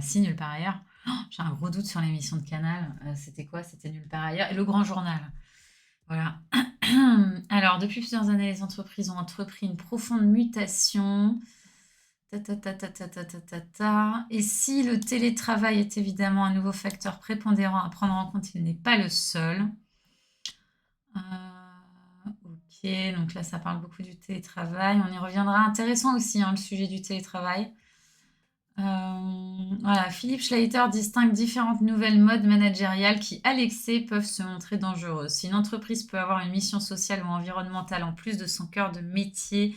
Si, Nulle part ailleurs. Oh, j'ai un gros doute sur l'émission de Canal. C'était quoi? C'était Nulle part ailleurs. Et Le Grand Journal. Voilà. Alors, depuis plusieurs années, les entreprises ont entrepris une profonde mutation. Ta, ta, ta, ta, ta, ta, ta, ta, ta. Et si le télétravail est évidemment un nouveau facteur prépondérant à prendre en compte, il n'est pas le seul. Ok, donc là, ça parle beaucoup du télétravail. On y reviendra. Intéressant aussi, hein, le sujet du télétravail. Voilà, Philippe Schleiter distingue différentes nouvelles modes managériales qui, à l'excès, peuvent se montrer dangereuses. Si une entreprise peut avoir une mission sociale ou environnementale en plus de son cœur de métier,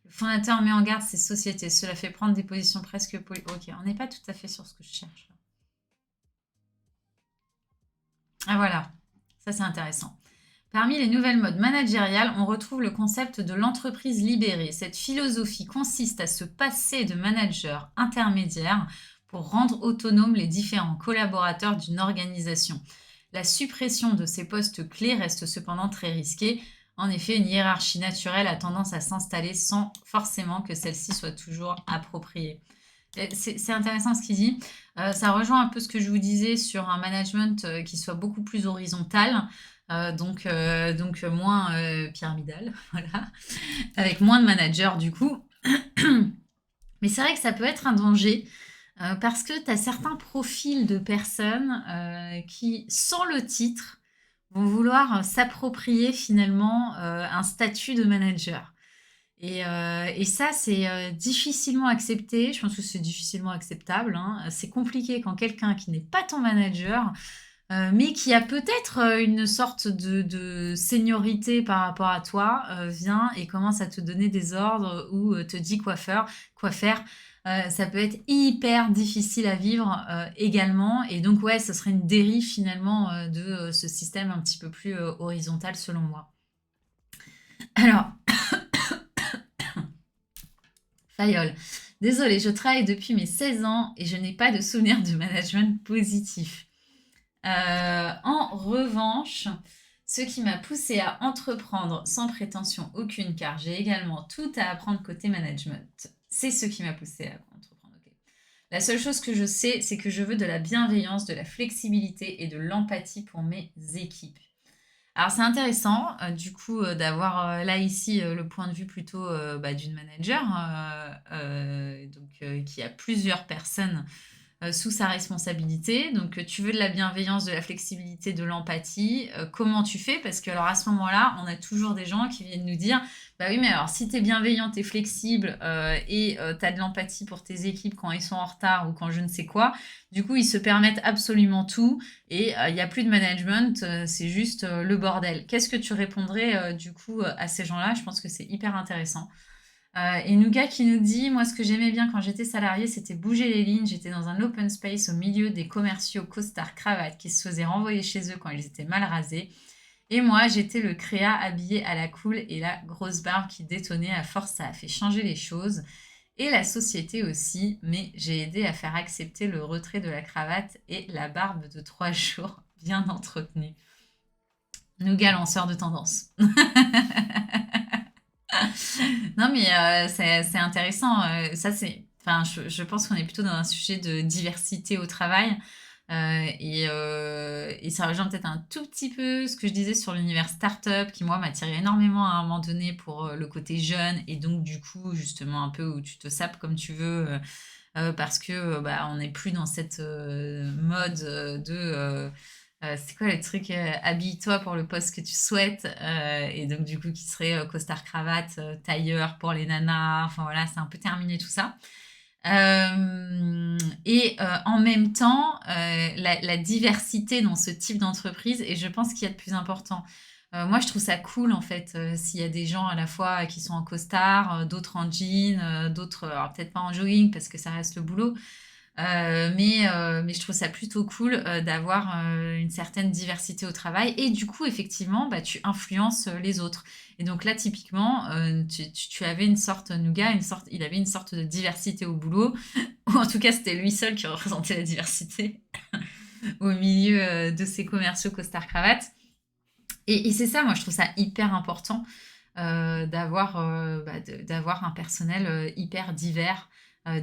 le fondateur met en garde ces sociétés. Cela fait prendre des positions presque Ok, on n'est pas tout à fait sur ce que je cherche. Ah voilà, ça c'est intéressant. Parmi les nouvelles modes managériales, on retrouve le concept de l'entreprise libérée. Cette philosophie consiste à se passer de managers intermédiaires pour rendre autonomes les différents collaborateurs d'une organisation. La suppression de ces postes clés reste cependant très risquée. En effet, une hiérarchie naturelle a tendance à s'installer sans forcément que celle-ci soit toujours appropriée. C'est intéressant ce qu'il dit. Ça rejoint un peu ce que je vous disais sur un management qui soit beaucoup plus horizontal. Donc moins pyramidal, voilà, avec moins de managers du coup. Mais c'est vrai que ça peut être un danger parce que tu as certains profils de personnes qui, sans le titre, vont vouloir s'approprier finalement un statut de manager. Et ça, c'est difficilement accepté. Je pense que c'est difficilement acceptable, hein. C'est compliqué quand quelqu'un qui n'est pas ton manager mais qui a peut-être une sorte de seniorité par rapport à toi, vient et commence à te donner des ordres ou te dit quoi faire. Ça peut être hyper difficile à vivre également. Et donc, ouais, ce serait une dérive finalement de ce système un petit peu plus horizontal selon moi. Alors, Fayol. Désolée, je travaille depuis mes 16 ans et je n'ai pas de souvenir de management positif. En revanche, ce qui m'a poussée à entreprendre sans prétention aucune, car j'ai également tout à apprendre côté management. C'est ce qui m'a poussée à entreprendre. Okay. La seule chose que je sais, c'est que je veux de la bienveillance, de la flexibilité et de l'empathie pour mes équipes. Alors c'est intéressant, du coup, d'avoir là ici le point de vue plutôt d'une manager, qui a plusieurs personnes sous sa responsabilité. Donc, tu veux de la bienveillance, de la flexibilité, de l'empathie. Comment tu fais? Parce que alors à ce moment-là, on a toujours des gens qui viennent nous dire, bah oui, mais alors si tu es bienveillant, tu es flexible et tu as de l'empathie pour tes équipes quand ils sont en retard ou quand je ne sais quoi, du coup, ils se permettent absolument tout et il n'y a plus de management, c'est juste le bordel. Qu'est-ce que tu répondrais du coup à ces gens-là? Je pense que c'est hyper intéressant. Et Nougat qui nous dit, moi ce que j'aimais bien quand j'étais salariée, c'était bouger les lignes. J'étais dans un open space au milieu des commerciaux costards cravates qui se faisaient renvoyer chez eux quand ils étaient mal rasés. Et moi, j'étais le créa habillé à la cool et la grosse barbe qui détonnait. À force, ça a fait changer les choses. Et la société aussi, mais j'ai aidé à faire accepter le retrait de la cravate et la barbe de 3 jours bien entretenue. Nougat lanceur de tendance. Non, mais c'est intéressant. Ça, c'est, enfin, je pense qu'on est plutôt dans un sujet de diversité au travail. Et ça rejoint peut-être un tout petit peu ce que je disais sur l'univers startup qui, moi, m'attirait énormément à un moment donné pour le côté jeune et donc, du coup, justement, un peu où tu te sapes comme tu veux parce que bah, on n'est plus dans cette mode c'est quoi le truc habille-toi pour le poste que tu souhaites et donc du coup qui serait costard cravate tailleur pour les nanas enfin voilà c'est un peu terminé tout ça en même temps la diversité dans ce type d'entreprise et je pense qu'il y a de plus important. Moi je trouve ça cool en fait s'il y a des gens à la fois qui sont en costard d'autres en jean d'autres alors peut-être pas en jogging parce que ça reste le boulot mais je trouve ça plutôt cool d'avoir une certaine diversité au travail. Et du coup, effectivement, bah, tu influences les autres. Et donc là, typiquement, tu avais une sorte, Nougat, il avait une sorte de diversité au boulot. Ou en tout cas, c'était lui seul qui représentait la diversité au milieu de ses commerciaux costard-cravate. Et c'est ça, moi, je trouve ça hyper important d'avoir un personnel hyper divers,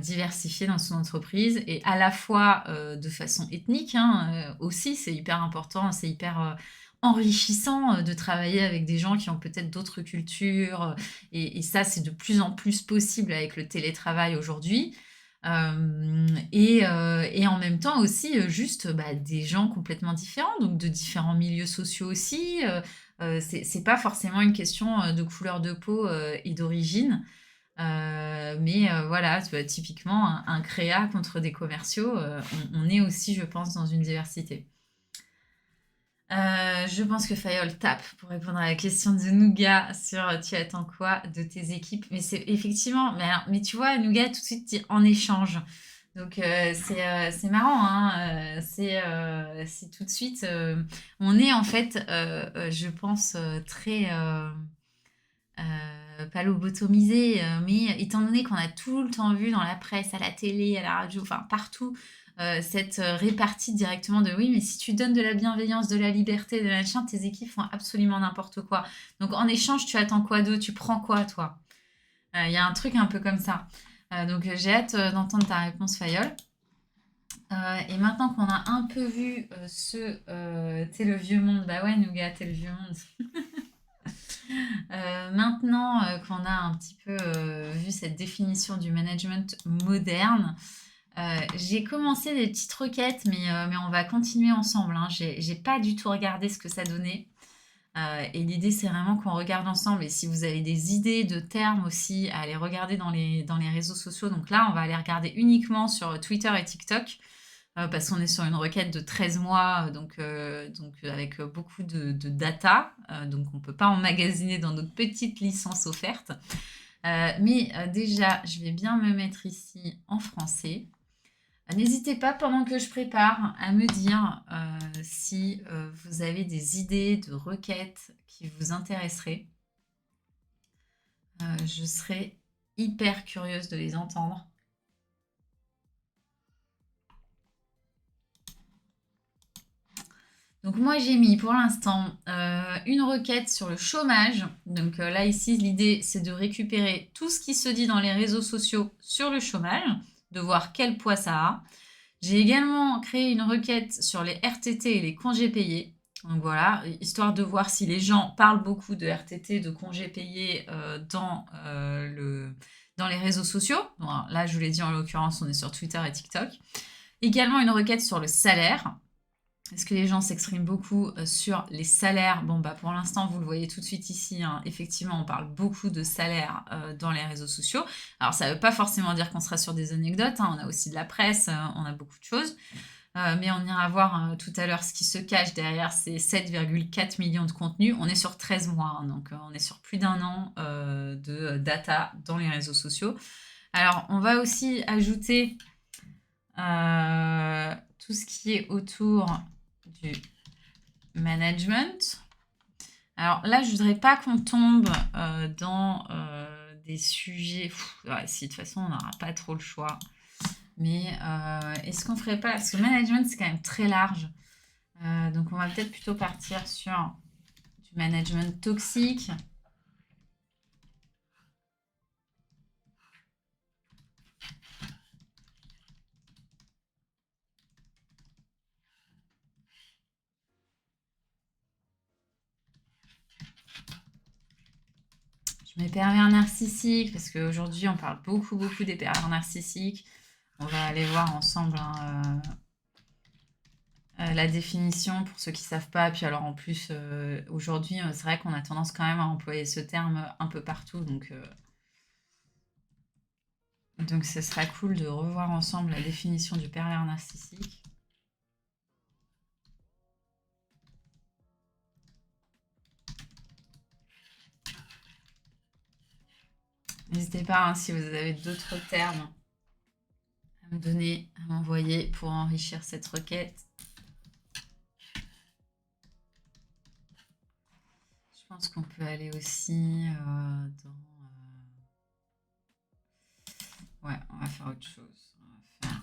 diversifié dans son entreprise et à la fois de façon ethnique hein, aussi, c'est hyper important, c'est hyper enrichissant de travailler avec des gens qui ont peut-être d'autres cultures et ça, c'est de plus en plus possible avec le télétravail aujourd'hui. Et en même temps aussi juste bah, des gens complètement différents, donc de différents milieux sociaux aussi. C'est pas forcément une question de couleur de peau et d'origine. Mais voilà, tu vois, typiquement, un créa contre des commerciaux, on est aussi, je pense, dans une diversité. Je pense que Fayol tape pour répondre à la question de Nougat sur tu attends quoi de tes équipes. Mais c'est effectivement, mais tu vois, Nougat tout de suite dit en échange. Donc c'est marrant, hein, c'est tout de suite. On est en fait, je pense, très pas lobotomisé, mais étant donné qu'on a tout le temps vu dans la presse, à la télé, à la radio, enfin partout, cette répartie directement de oui, mais si tu donnes de la bienveillance, de la liberté, de machin, tes équipes font absolument n'importe quoi. Donc en échange, tu attends quoi d'eux? Tu prends quoi, toi? Il y a un truc un peu comme ça. Donc j'ai hâte d'entendre ta réponse, Fayol. Et maintenant qu'on a un peu vu t'es le vieux monde, bah ouais, Nougat, t'es le vieux monde. Maintenant qu'on a un petit peu vu cette définition du management moderne, j'ai commencé des petites requêtes, mais on va continuer ensemble. Hein. J'ai pas du tout regardé ce que ça donnait. Et l'idée, c'est vraiment qu'on regarde ensemble. Et si vous avez des idées de termes aussi, à aller regarder dans les réseaux sociaux. Donc là, on va aller regarder uniquement sur Twitter et TikTok. Parce qu'on est sur une requête de 13 mois, donc avec beaucoup de data, donc on ne peut pas emmagasiner dans notre petite licence offerte. Mais déjà, je vais bien me mettre ici en français. N'hésitez pas pendant que je prépare à me dire si vous avez des idées de requêtes qui vous intéresseraient. Je serais hyper curieuse de les entendre. Donc moi j'ai mis pour l'instant une requête sur le chômage. Donc là ici l'idée c'est de récupérer tout ce qui se dit dans les réseaux sociaux sur le chômage, de voir quel poids ça a. J'ai également créé une requête sur les RTT et les congés payés. Donc voilà, histoire de voir si les gens parlent beaucoup de RTT, de congés payés dans les réseaux sociaux. Bon, là je vous l'ai dit en l'occurrence on est sur Twitter et TikTok. Également une requête sur le salaire. Est-ce que les gens s'expriment beaucoup sur les salaires? Bon, bah pour l'instant, vous le voyez tout de suite ici. Hein, effectivement, on parle beaucoup de salaires dans les réseaux sociaux. Alors, ça ne veut pas forcément dire qu'on sera sur des anecdotes. Hein, on a aussi de la presse, on a beaucoup de choses. Mais on ira voir tout à l'heure ce qui se cache derrière ces 7,4 millions de contenus. On est sur 13 mois, hein, donc on est sur plus d'un an de data dans les réseaux sociaux. Alors, on va aussi ajouter tout ce qui est autour du management. Alors là, je voudrais pas qu'on tombe dans des sujets. Ouais, si de toute façon, on n'aura pas trop le choix. Mais est-ce qu'on ferait pas. Parce que le management, c'est quand même très large. Donc, on va peut-être plutôt partir sur du management toxique. Je mets pervers narcissique parce qu'aujourd'hui, on parle beaucoup des pervers narcissiques. On va aller voir ensemble hein, la définition pour ceux qui ne savent pas. Puis alors en plus, aujourd'hui, c'est vrai qu'on a tendance quand même à employer ce terme un peu partout. Donc ce sera cool de revoir ensemble la définition du pervers narcissique. N'hésitez pas hein, si vous avez d'autres termes à me donner, à m'envoyer pour enrichir cette requête. Je pense qu'on peut aller aussi dans... Ouais, on va faire autre chose. On va faire...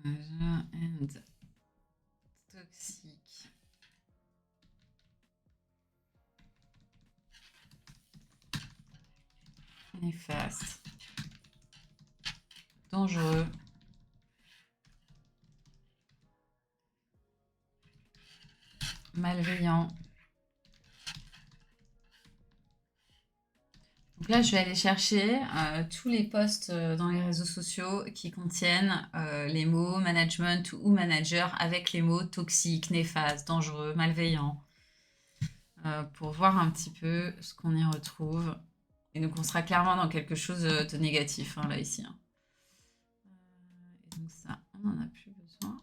and toxique. Néfaste. Dangereux. Malveillant. Donc là, je vais aller chercher tous les posts dans les réseaux sociaux qui contiennent les mots management ou manager avec les mots toxique, néfaste, dangereux, malveillant, pour voir un petit peu ce qu'on y retrouve. Et donc, on sera clairement dans quelque chose de négatif, hein, là, ici. Hein. Et donc ça, on n'en a plus besoin.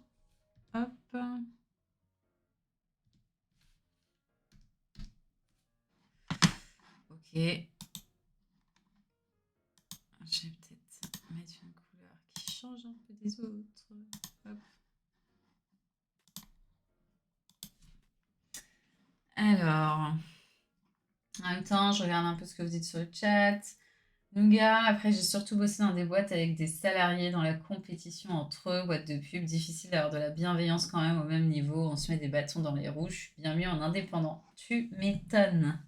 Hop. Ok. Je vais peut-être mettre une couleur qui change un peu des autres. Hop. Alors, en même temps, je regarde un peu ce que vous dites sur le chat. Nougat, après j'ai surtout bossé dans des boîtes avec des salariés dans la compétition entre eux, boîtes de pub, difficile d'avoir de la bienveillance quand même au même niveau, on se met des bâtons dans les roues, je suis bien mieux en indépendant. Tu m'étonnes.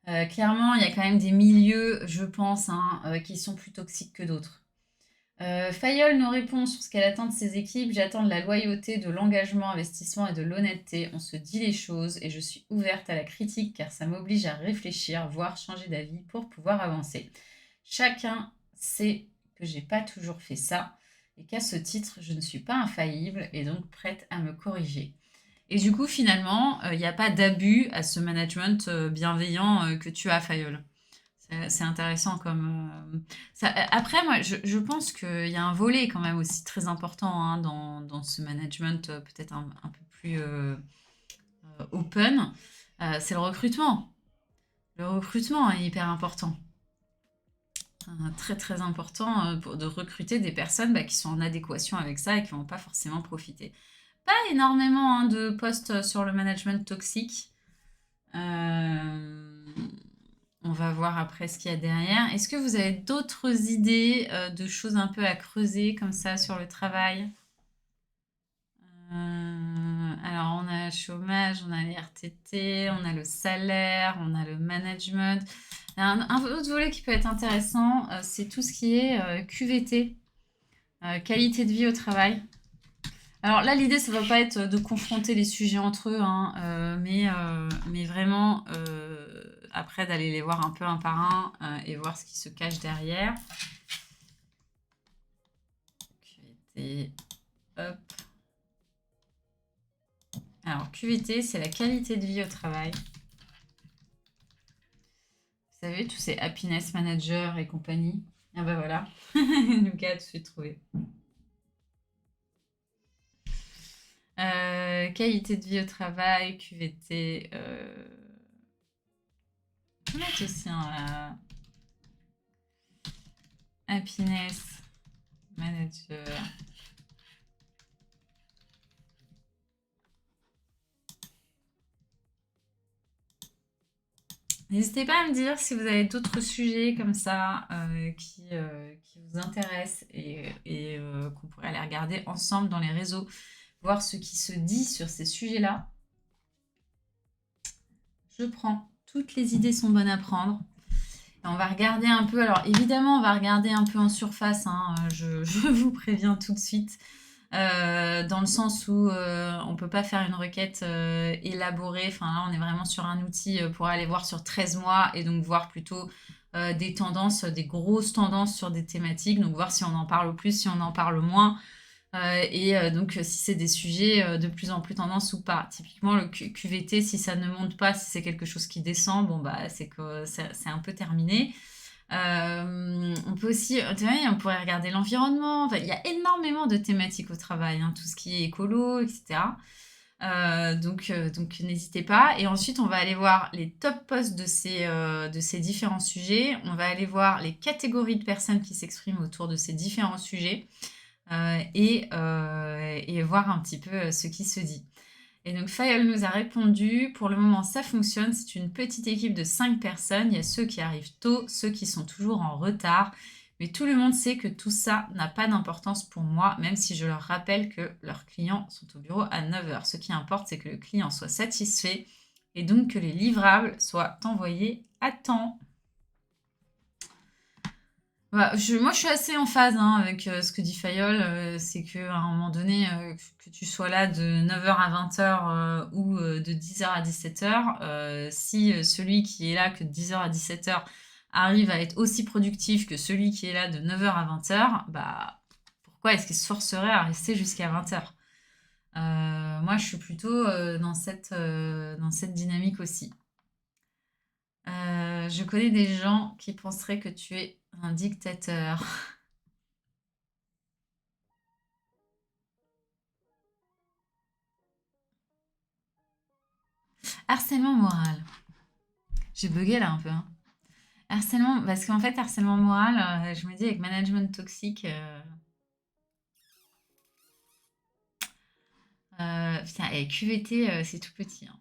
Clairement, il y a quand même des milieux, je pense, hein, qui sont plus toxiques que d'autres. Fayol nous répond sur ce qu'elle attend de ses équipes. J'attends de la loyauté, de l'engagement, investissement et de l'honnêteté. On se dit les choses et je suis ouverte à la critique car ça m'oblige à réfléchir, voire changer d'avis pour pouvoir avancer. Chacun sait que j'ai pas toujours fait ça et qu'à ce titre, je ne suis pas infaillible et donc prête à me corriger. Et du coup, finalement, il n'y a pas d'abus à ce management bienveillant que tu as, Fayol. C'est intéressant comme... Après, moi, je pense qu'il y a un volet quand même aussi très important hein, dans ce management peut-être un peu plus open. C'est le recrutement. Le recrutement est hyper important. Très très important de recruter des personnes qui sont en adéquation avec ça et qui ne vont pas forcément profiter. Pas énormément hein, de postes sur le management toxique. On va voir après ce qu'il y a derrière. Est-ce que vous avez d'autres idées de choses un peu à creuser comme ça sur le travail? Alors, on a le chômage, on a les RTT, on a le salaire, on a le management. Un autre volet qui peut être intéressant, c'est tout ce qui est QVT, qualité de vie au travail. Alors là, l'idée, ça ne va pas être de confronter les sujets entre eux, hein, mais vraiment, après, d'aller les voir un peu un par un et voir ce qui se cache derrière. QVT, hop. Alors, QVT, c'est la qualité de vie au travail. Vous savez, tous ces happiness managers et compagnie. Ah bah voilà, Lucas a tout de suite trouvé. Qualité de vie au travail, QVT. Je vais mettre aussi un happiness manager. N'hésitez pas à me dire si vous avez d'autres sujets comme ça qui vous intéressent et qu'on pourrait aller regarder ensemble dans les réseaux, voir ce qui se dit sur ces sujets-là. Je prends. Toutes les idées sont bonnes à prendre. On va regarder un peu. Alors, évidemment, on va regarder un peu en surface, hein, je vous préviens tout de suite. Dans le sens où on ne peut pas faire une requête élaborée. Enfin, là, on est vraiment sur un outil pour aller voir sur 13 mois et donc voir plutôt des tendances, des grosses tendances sur des thématiques. Donc, voir si on en parle plus, si on en parle moins. Donc, si c'est des sujets de plus en plus tendance ou pas. Typiquement, le QVT, si ça ne monte pas, si c'est quelque chose qui descend, bon, bah, c'est que c'est un peu terminé. On peut aussi, tu vois, on pourrait regarder l'environnement. Enfin, il y a énormément de thématiques au travail, hein, tout ce qui est écolo, etc. Donc n'hésitez pas. Et ensuite, on va aller voir les top posts de ces différents sujets. On va aller voir les catégories de personnes qui s'expriment autour de ces différents sujets et voir un petit peu ce qui se dit. Et donc Fayol nous a répondu, pour le moment ça fonctionne, c'est une petite équipe de 5 personnes, il y a ceux qui arrivent tôt, ceux qui sont toujours en retard, mais tout le monde sait que tout ça n'a pas d'importance pour moi, même si je leur rappelle que leurs clients sont au bureau à 9 heures. Ce qui importe, c'est que le client soit satisfait et donc que les livrables soient envoyés à temps. Moi, je suis assez en phase hein, avec ce que dit Fayol. C'est qu'à un moment donné, que tu sois là de 9 heures à 20 heures ou de 10 heures à 17 heures, si celui qui est là que de 10 heures à 17 heures arrive à être aussi productif que celui qui est là de 9 heures à 20 heures, bah, pourquoi est-ce qu'il se forcerait à rester jusqu'à 20 heures? Moi, je suis plutôt dans cette dynamique aussi. Je connais des gens qui penseraient que tu es un dictateur. Harcèlement moral. J'ai bugué là un peu, hein. Harcèlement, parce qu'en fait, harcèlement moral, je me dis avec management toxique, putain, et QVT, c'est tout petit, hein.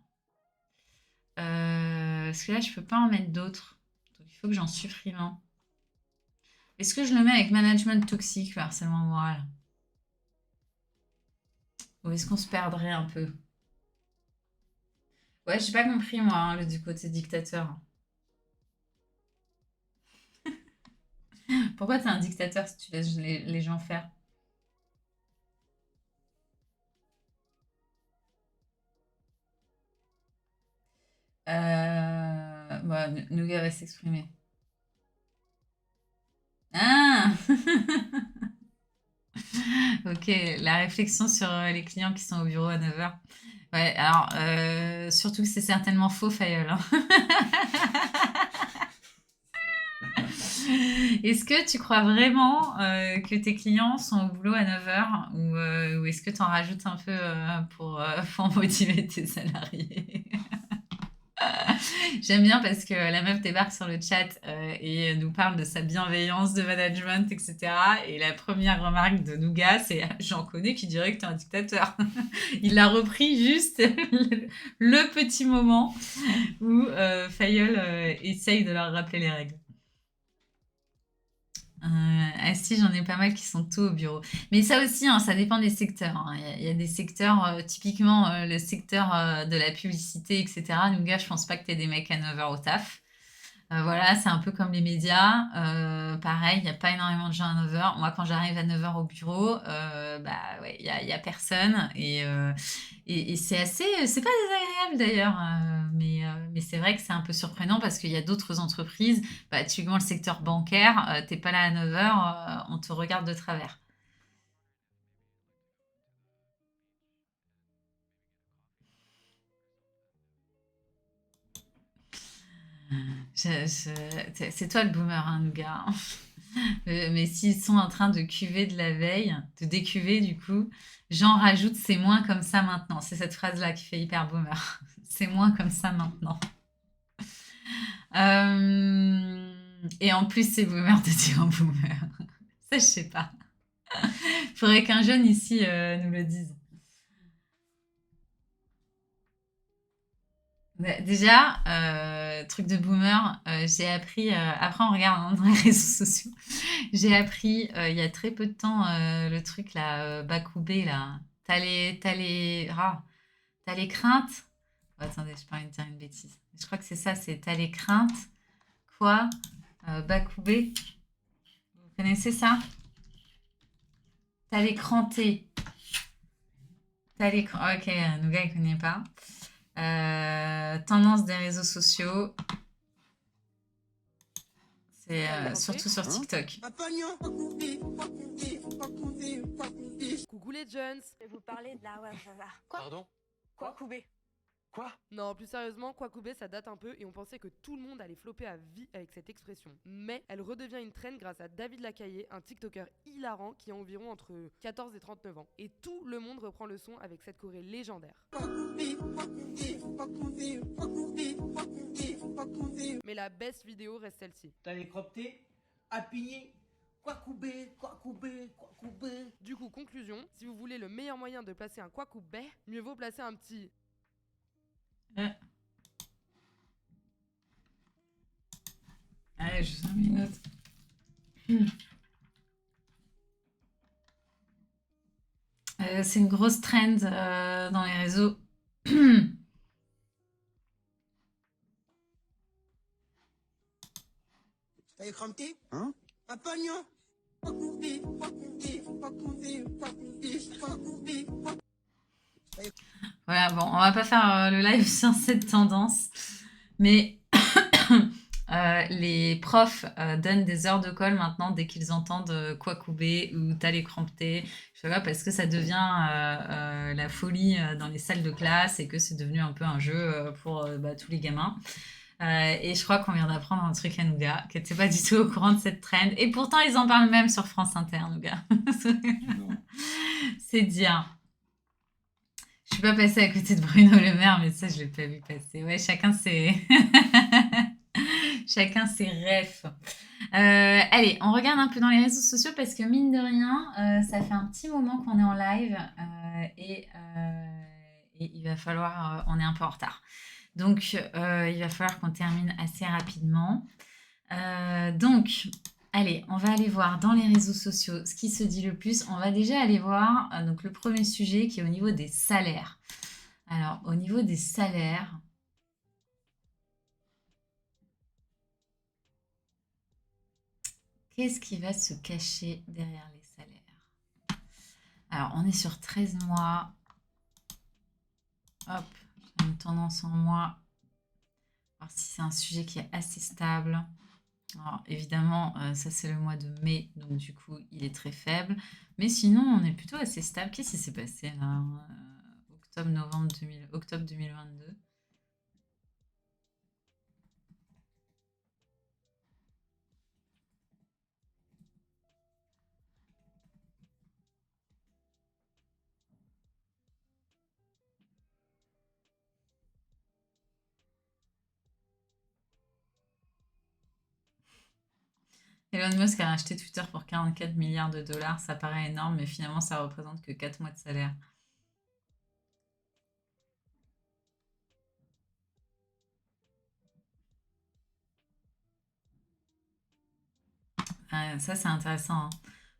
Parce que là, je peux pas en mettre d'autres. Donc il faut que j'en supprime un. Est-ce que je le mets avec management toxique, le harcèlement moral? Ou est-ce qu'on se perdrait un peu? Ouais, j'ai pas compris, moi, hein, le du côté dictateur. Pourquoi t'es un dictateur si tu laisses les gens faire? Bah, Nougat va s'exprimer. Ah! Ok, la réflexion sur les clients qui sont au bureau à 9 heures. Ouais, alors, surtout que c'est certainement faux, Fayol, hein. Est-ce que tu crois vraiment que tes clients sont au boulot à 9 heures ou est-ce que tu en rajoutes un peu pour motiver tes salariés? J'aime bien parce que la meuf débarque sur le chat et nous parle de sa bienveillance de management, etc. Et la première remarque de Nougat, c'est j'en connais qui dirait que tu es un dictateur. Il a repris juste le petit moment où Fayol essaye de leur rappeler les règles. Ah si, j'en ai pas mal qui sont tôt au bureau. Mais ça aussi, hein, ça dépend des secteurs, hein. Il y a des secteurs, typiquement le secteur de la publicité, etc. Nougat, je pense pas que tu aies des mecs à 9 heures au taf. Voilà, c'est un peu comme les médias. Pareil, il n'y a pas énormément de gens à 9 heures. Moi, quand j'arrive à 9 heures au bureau, bah ouais, il y a personne. Et c'est assez, c'est pas désagréable d'ailleurs, mais c'est vrai que c'est un peu surprenant parce qu'il y a d'autres entreprises, bah, typiquement le secteur bancaire, t'es pas là à 9 heures, on te regarde de travers. C'est toi le boomer, hein, Nougat, hein. Mais s'ils sont en train de cuver de la veille, de décuver du coup, j'en rajoute, c'est moins comme ça maintenant. C'est cette phrase-là qui fait hyper boomer. C'est moins comme ça maintenant. Et en plus, c'est boomer de dire un boomer. Ça, je sais pas. Faudrait qu'un jeune ici nous le dise. Bah, déjà, truc de boomer, j'ai appris, après on regarde hein, dans les réseaux sociaux, j'ai appris il y a très peu de temps le truc là, Bakoubé là. T'as les craintes. Oh, attendez, je pas envie de dire une bêtise. Je crois que c'est ça, c'est t'as les craintes. Quoi? Bakoubé, vous connaissez ça? T'as l'écran T. T'as l'écran... Ok, Nougat, il connaît pas. Tendance des réseaux sociaux. C'est surtout sur TikTok. Coucou les Jones. Je vais vous parler de la Wawawa. Quoi? Pardon? Kwakoubé. Quoi? Non, plus sérieusement, Kwakoubé, ça date un peu et on pensait que tout le monde allait flopper à vie avec cette expression. Mais elle redevient une trend grâce à David Lacaillé, un TikToker hilarant qui a environ entre 14 et 39 ans. Et tout le monde reprend le son avec cette choré légendaire. Mais la best vidéo reste celle-ci. T'as les croptés, Apigné, Kwakoubé, Kwakoubé, Kwakoubé. Du coup, conclusion, si vous voulez le meilleur moyen de placer un Kwakoubé, mieux vaut placer un petit... Allez, juste 5 minutes. C'est une grosse trend dans les réseaux. T'as les croptés, Hein? Apagnon, Kwakoubé, Kwakoubé, Kwakoubé, Kwakoubé, Kwakoubé. Voilà, bon, on va pas faire le live sur cette tendance, mais les profs donnent des heures de colle maintenant dès qu'ils entendent Kwakoubé ou T'as crampté, je sais pas, parce que ça devient la folie dans les salles de classe et que c'est devenu un peu un jeu pour tous les gamins. Et je crois qu'on vient d'apprendre un truc à Nougat, qui n'était pas du tout au courant de cette trend. Et pourtant, ils en parlent même sur France Inter, Nougat. C'est dire. Je suis pas passée à côté de Bruno Le Maire, mais ça, je l'ai pas vu passer. Ouais, chacun ses... chacun ses refs. Allez, on regarde un peu dans les réseaux sociaux parce que mine de rien, ça fait un petit moment qu'on est en live et il va falloir... on est un peu en retard. Donc, il va falloir qu'on termine assez rapidement. Donc, allez, on va aller voir dans les réseaux sociaux ce qui se dit le plus. On va déjà aller voir donc le premier sujet qui est au niveau des salaires. Alors, au niveau des salaires, qu'est-ce qui va se cacher derrière les salaires? Alors, on est sur 13 mois. Hop, j'ai une tendance en mois. Voir si c'est un sujet qui est assez stable. Alors, évidemment, ça c'est le mois de mai, donc du coup, il est très faible. Mais sinon, on est plutôt assez stable. Qu'est-ce qui s'est passé là? Octobre 2022. Elon Musk a racheté Twitter pour 44 milliards de dollars. Ça paraît énorme, mais finalement, ça représente que 4 mois de salaire. Ça, c'est intéressant, hein.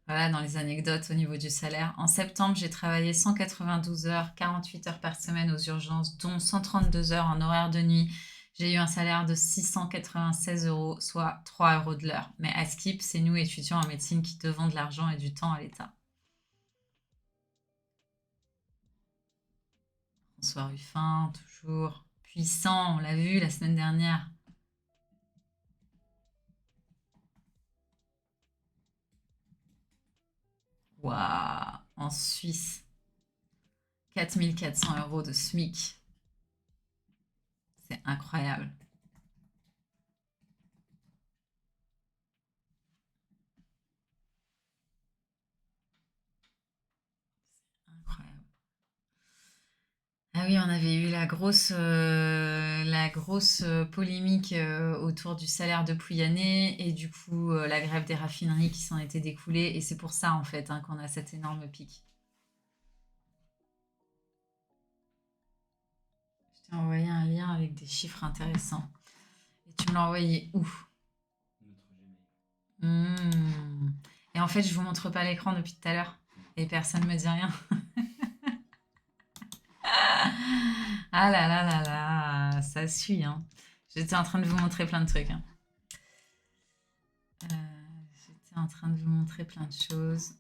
Voilà, dans les anecdotes au niveau du salaire. En septembre, j'ai travaillé 192 heures, 48 heures par semaine aux urgences, dont 132 heures en horaire de nuit. J'ai eu un salaire de 696 €, soit 3 € de l'heure. Mais à Skip, c'est nous, étudiants en médecine, qui devons de l'argent et du temps à l'État. François Ruffin, toujours puissant, on l'a vu la semaine dernière. Waouh, en Suisse, 4400 € de SMIC. C'est incroyable. Incroyable. Ah oui, on avait eu la grosse polémique autour du salaire de Pouyanné et du coup la grève des raffineries qui s'en était découlée. Et c'est pour ça en fait qu'on a cet énorme pic. Je t'ai envoyé un lien avec des chiffres intéressants. Et tu me l'as envoyé où? Et en fait, je vous montre pas l'écran depuis tout à l'heure. Et personne me dit rien. Ah là là là là, ça suit, hein. J'étais en train de vous montrer plein de trucs, hein. en train de vous montrer plein de choses.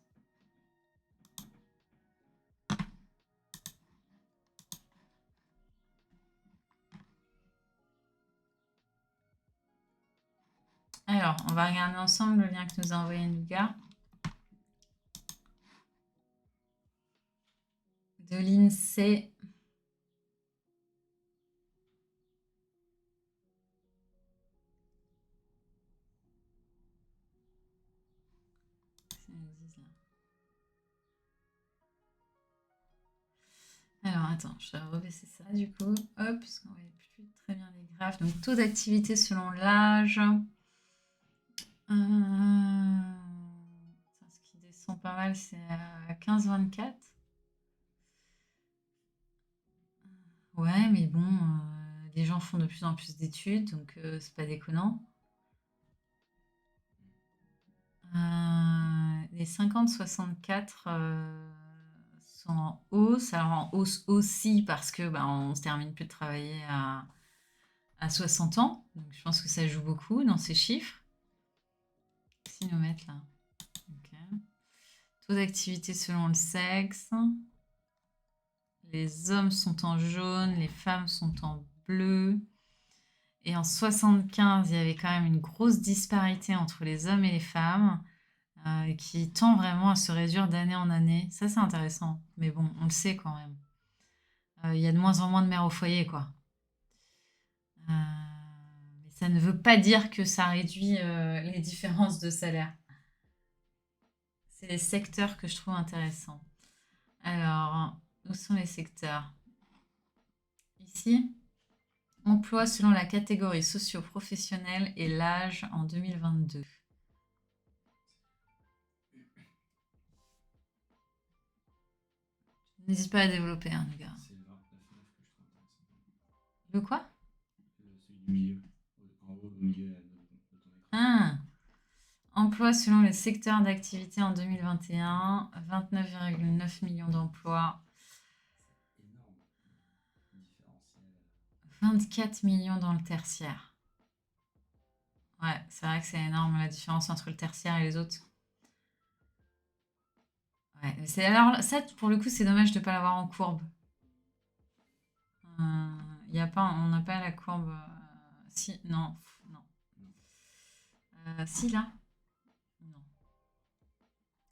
Alors, on va regarder ensemble le lien que nous a envoyé Nougat. De l'INSEE. Alors, attends, je vais rebaisser ça du coup. Hop, parce qu'on voit plus très bien les graphes. Donc, taux d'activité selon l'âge. Ce qui descend pas mal, c'est à 15-24. Ouais, mais bon, les gens font de plus en plus d'études, donc c'est pas déconnant. Les 50-64 sont en hausse. Alors en hausse aussi parce que on se termine plus de travailler à 60 ans. Donc je pense que ça joue beaucoup dans ces chiffres. Si nous mettre là. Ok. Taux d'activité selon le sexe. Les hommes sont en jaune, les femmes sont en bleu. Et en 75, il y avait quand même une grosse disparité entre les hommes et les femmes qui tend vraiment à se réduire d'année en année. Ça, c'est intéressant. Mais bon, on le sait quand même. Il y a de moins en moins de mères au foyer, quoi. Mais ça ne veut pas dire que ça réduit les différences de salaire. C'est les secteurs que je trouve intéressants. Alors, où sont les secteurs? Ici, emploi selon la catégorie socio-professionnelle et l'âge en 2022. N'hésite pas à développer, hein, les gars. C'est le 29 que je trouve intéressant. Le quoi? Celui du milieu. En haut, au milieu de ton écran. Ah. Emploi selon les secteurs d'activité en 2021, 29,9 millions d'emplois. C'est énorme. Différentiel. 24 millions dans le tertiaire. Ouais, c'est vrai que c'est énorme la différence entre le tertiaire et les autres. Ouais, alors ça pour le coup c'est dommage de ne pas l'avoir en courbe. On n'a pas la courbe. Si, non, non. Si là. Non.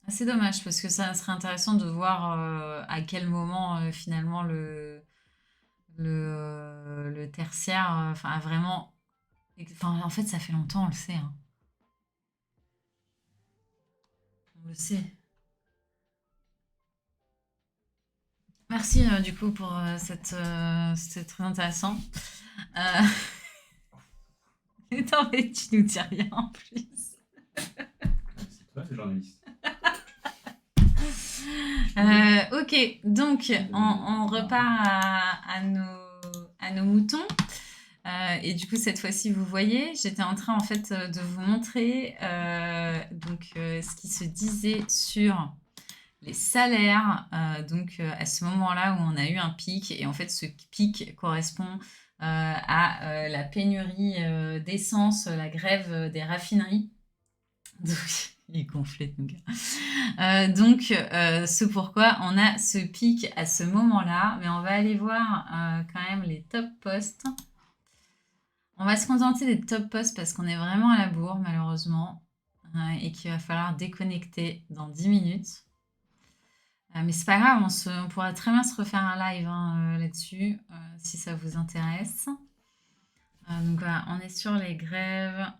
C'est dommage parce que ça serait intéressant de voir à quel moment finalement le tertiaire a vraiment. En fait, ça fait longtemps, on le sait. Hein. On le sait. Merci du coup pour c'était très intéressant. Attends, mais tu nous dis rien en plus. C'est toi le journaliste. Ok, donc on repart à nos moutons. Et du coup, cette fois-ci, vous voyez, j'étais en train en fait de vous montrer ce qui se disait sur les salaires. À ce moment-là où on a eu un pic, et en fait, ce pic correspond à la pénurie d'essence, la grève des raffineries. Donc, il est gonflé, donc. C'est pourquoi on a ce pic à ce moment-là. Mais on va aller voir quand même les top posts. On va se contenter des top posts parce qu'on est vraiment à la bourre, malheureusement. Et qu'il va falloir déconnecter dans 10 minutes. Mais c'est pas grave, on pourra très bien se refaire un live là-dessus, si ça vous intéresse. Donc voilà, on est sur les grèves.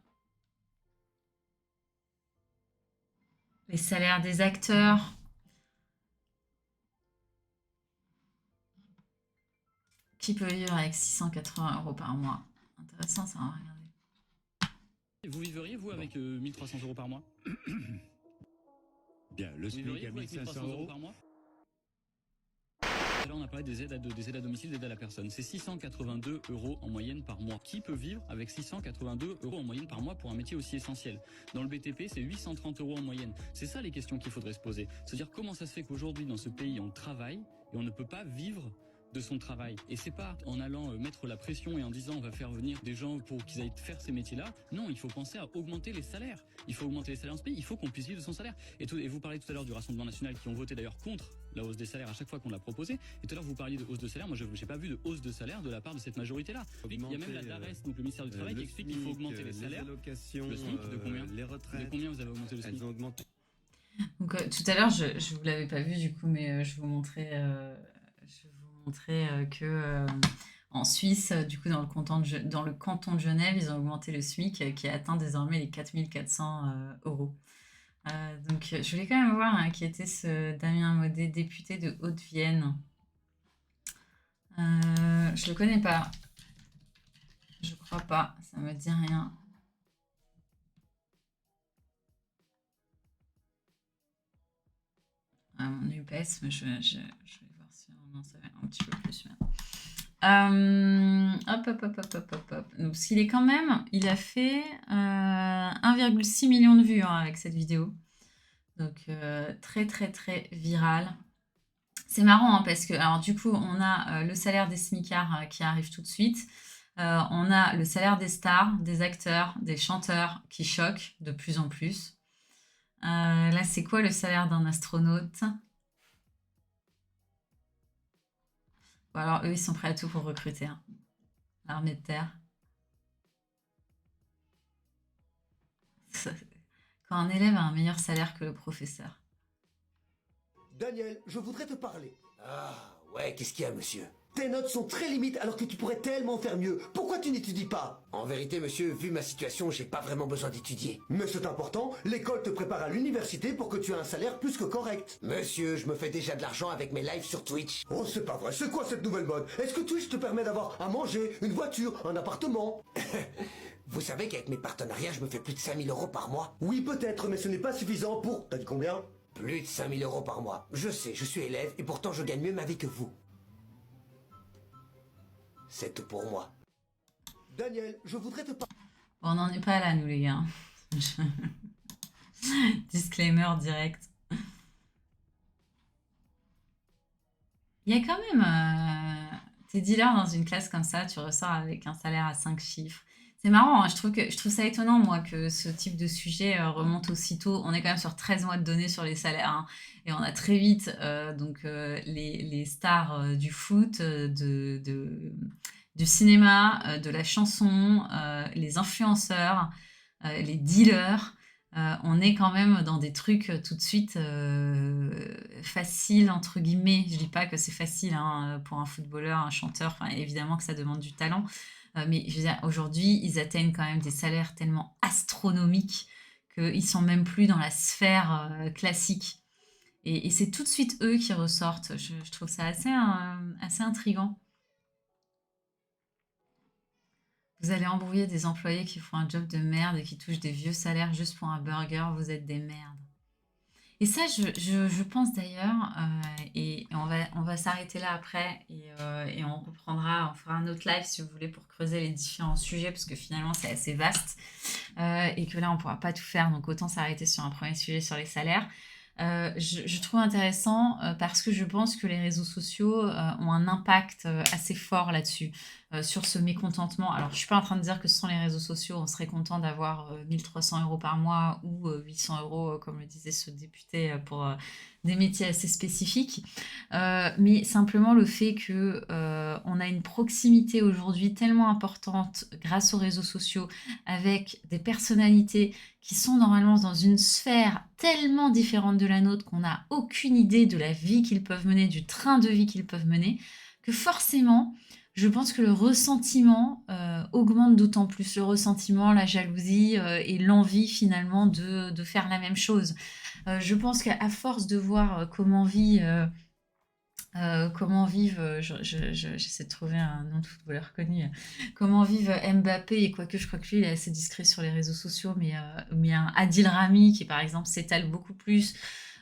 Les salaires des acteurs. Qui peut vivre avec 680 € par mois? Intéressant, ça, on va regarder. Vous vivriez, vous, avec 1300 € par mois? Bien, le Vous SMIC vivriez, à vous, avec 1500 € €. par mois? Là, on a parlé des aides à domicile, d'aide à la personne. C'est 682 € en moyenne par mois. Qui peut vivre avec 682 € en moyenne par mois pour un métier aussi essentiel? Dans le BTP, c'est 830 € en moyenne. C'est ça les questions qu'il faudrait se poser. Se dire comment ça se fait qu'aujourd'hui, dans ce pays, on travaille et on ne peut pas vivre de son travail. Et c'est pas en allant mettre la pression et en disant on va faire venir des gens pour qu'ils aillent faire ces métiers-là. Non, il faut penser à augmenter les salaires. Il faut augmenter les salaires dans ce pays. Il faut qu'on puisse vivre de son salaire. Et vous parlez tout à l'heure du Rassemblement national qui ont voté d'ailleurs contre la hausse des salaires à chaque fois qu'on l'a proposé. Et tout à l'heure vous parliez de hausse de salaire. Moi, je n'ai pas vu de hausse de salaire de la part de cette majorité-là. Il y a même la DARES, donc le ministère du Travail, qui explique qu'il faut augmenter les salaires. Le SMIC, de combien? Les retraites. De combien vous avez augmenté le SMIC? Elles ont augmenté. Donc, tout à l'heure, je ne vous l'avais pas vu du coup, mais je vous montrais, que en Suisse, du coup, dans le canton de Genève, ils ont augmenté le SMIC qui a atteint désormais les 4 400 euros. Donc, je voulais quand même voir qui était ce Damien Maudet, député de Haute-Vienne. Je le connais pas. Je crois pas. Ça me dit rien. Mon UPS, mais je vais voir si on en savait un petit peu plus. Hop. Donc, il a fait 1,6 million de vues avec cette vidéo. Donc, très, très, très viral. C'est marrant parce que, alors du coup, on a le salaire des smicards qui arrive tout de suite. On a le salaire des stars, des acteurs, des chanteurs qui choquent de plus en plus. Là, c'est quoi le salaire d'un astronaute? Bon, alors, eux, ils sont prêts à tout pour recruter. L'armée de terre. Quand un élève a un meilleur salaire que le professeur. Daniel, je voudrais te parler. Ah, ouais, qu'est-ce qu'il y a, monsieur? Tes notes sont très limites alors que tu pourrais tellement faire mieux. Pourquoi tu n'étudies pas? En vérité, monsieur, vu ma situation, j'ai pas vraiment besoin d'étudier. Mais c'est important, l'école te prépare à l'université pour que tu aies un salaire plus que correct. Monsieur, je me fais déjà de l'argent avec mes lives sur Twitch. Oh, c'est pas vrai, c'est quoi cette nouvelle mode? Est-ce que Twitch te permet d'avoir à manger, une voiture, un appartement? Vous savez qu'avec mes partenariats, je me fais plus de 5000 euros par mois? Oui, peut-être, mais ce n'est pas suffisant pour... T'as dit combien? Plus de 5000 euros par mois. Je sais, je suis élève et pourtant je gagne mieux ma vie que vous. C'est tout pour moi. Daniel, je voudrais te parler. Bon, on n'en est pas là, nous, les gars. Disclaimer direct. Il y a quand même... T'es dealer dans une classe comme ça, tu ressors avec un salaire à 5 chiffres. C'est marrant, hein, je trouve ça étonnant, moi, que ce type de sujet remonte aussitôt. On est quand même sur 13 mois de données sur les salaires. Hein, et on a très vite les stars du foot, du cinéma, de la chanson, les influenceurs, les dealers. On est quand même dans des trucs tout de suite faciles, entre guillemets. Je dis pas que c'est facile pour un footballeur, un chanteur. Enfin, évidemment que ça demande du talent. Mais je veux dire, aujourd'hui, ils atteignent quand même des salaires tellement astronomiques qu'ils sont même plus dans la sphère classique. Et c'est tout de suite eux qui ressortent. Je trouve ça assez intriguant. Vous allez embrouiller des employés qui font un job de merde et qui touchent des vieux salaires juste pour un burger. Vous êtes des merdes. Et ça, je pense d'ailleurs, et on va s'arrêter là après, et on reprendra, on fera un autre live si vous voulez pour creuser les différents sujets, parce que finalement c'est assez vaste, et que là on ne pourra pas tout faire, donc autant s'arrêter sur un premier sujet sur les salaires. Je trouve intéressant parce que je pense que les réseaux sociaux ont un impact assez fort là-dessus, sur ce mécontentement. Alors, je ne suis pas en train de dire que ce sont les réseaux sociaux, on serait content d'avoir 1300 euros par mois ou 800 euros, comme le disait ce député, pour des métiers assez spécifiques. Mais simplement le fait qu'on a une proximité aujourd'hui tellement importante grâce aux réseaux sociaux avec des personnalités qui sont normalement dans une sphère tellement différente de la nôtre qu'on n'a aucune idée de la vie qu'ils peuvent mener, du train de vie qu'ils peuvent mener, que forcément, je pense que le ressentiment augmente d'autant plus. Le ressentiment, la jalousie et l'envie finalement de faire la même chose. Je pense qu'à force de voir comment vivent, j'essaie de trouver un nom de footballeur connu, comment vivent Mbappé, et quoique je crois que lui il est assez discret sur les réseaux sociaux, mais un Adil Rami qui par exemple s'étale beaucoup plus,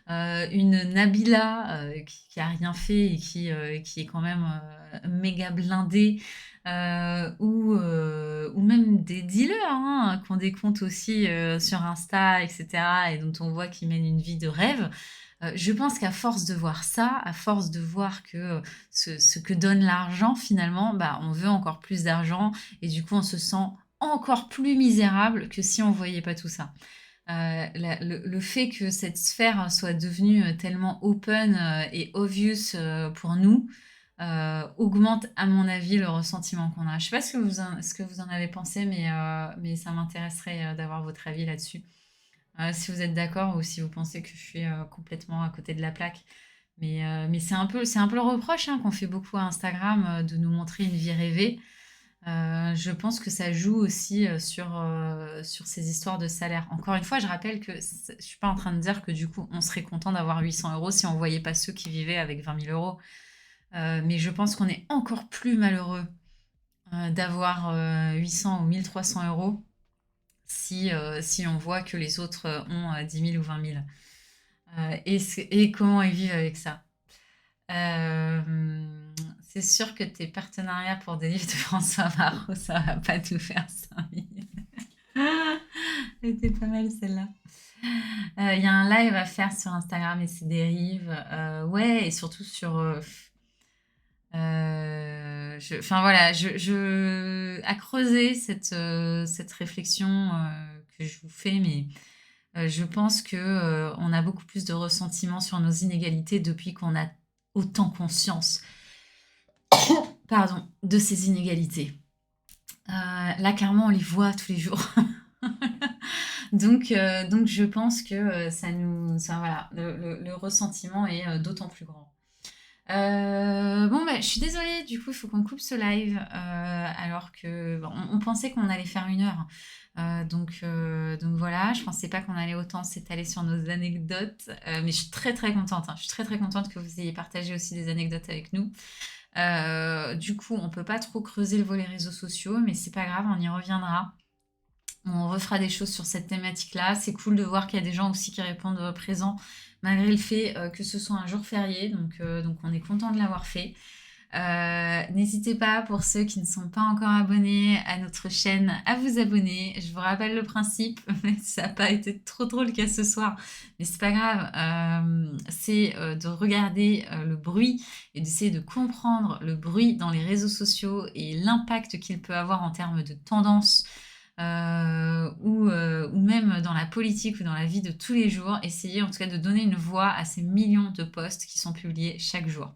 une Nabila qui a rien fait et qui est quand même méga blindée, ou même des dealers qui ont des comptes aussi sur Insta, etc., et dont on voit qu'ils mènent une vie de rêve. Je pense qu'à force de voir ça, à force de voir que ce que donne l'argent, finalement, bah, on veut encore plus d'argent et du coup, on se sent encore plus misérable que si on voyait pas tout ça. Le fait que cette sphère soit devenue tellement open et obvious pour nous augmente, à mon avis, le ressentiment qu'on a. Je sais pas ce que vous en avez pensé, mais ça m'intéresserait d'avoir votre avis là-dessus. Si vous êtes d'accord ou si vous pensez que je suis complètement à côté de la plaque. Mais c'est un peu le reproche hein, qu'on fait beaucoup à Instagram de nous montrer une vie rêvée. Je pense que ça joue aussi sur ces histoires de salaire. Encore une fois, je rappelle que je suis pas en train de dire que du coup, on serait content d'avoir 800 euros si on voyait pas ceux qui vivaient avec 20 000 euros. Mais je pense qu'on est encore plus malheureux d'avoir 800 ou 1300 euros si on voit que les autres ont 10 000 ou 20 000. Et comment ils vivent avec ça. C'est sûr que tes partenariats pour des livres de François Marot, ça va pas tout faire 5 000. Elle était pas mal celle-là. Il y a un live à faire sur Instagram et ses dérives. Ouais, et surtout sur... Enfin voilà, à creuser cette réflexion que je vous fais, mais je pense que on a beaucoup plus de ressentiment sur nos inégalités depuis qu'on a autant conscience pardon, de ces inégalités. Là, clairement, on les voit tous les jours. donc, je pense que voilà, le ressentiment est d'autant plus grand. Bon, bah, je suis désolée, du coup, il faut qu'on coupe ce live, alors que bon, on pensait qu'on allait faire 1 heure. Donc voilà, je pensais pas qu'on allait autant s'étaler sur nos anecdotes, mais je suis très très contente. Hein. Je suis très très contente que vous ayez partagé aussi des anecdotes avec nous. Du coup, on peut pas trop creuser le volet réseaux sociaux, mais c'est pas grave, on y reviendra. On refera des choses sur cette thématique-là. C'est cool de voir qu'il y a des gens aussi qui répondent présents malgré le fait que ce soit un jour férié. Donc on est content de l'avoir fait. N'hésitez pas, pour ceux qui ne sont pas encore abonnés à notre chaîne, à vous abonner. Je vous rappelle le principe, mais ça n'a pas été trop le cas ce soir, mais c'est pas grave. C'est de regarder le bruit et d'essayer de comprendre le bruit dans les réseaux sociaux et l'impact qu'il peut avoir en termes de tendance ou même dans la politique ou dans la vie de tous les jours. Essayez en tout cas de donner une voix à ces millions de posts qui sont publiés chaque jour.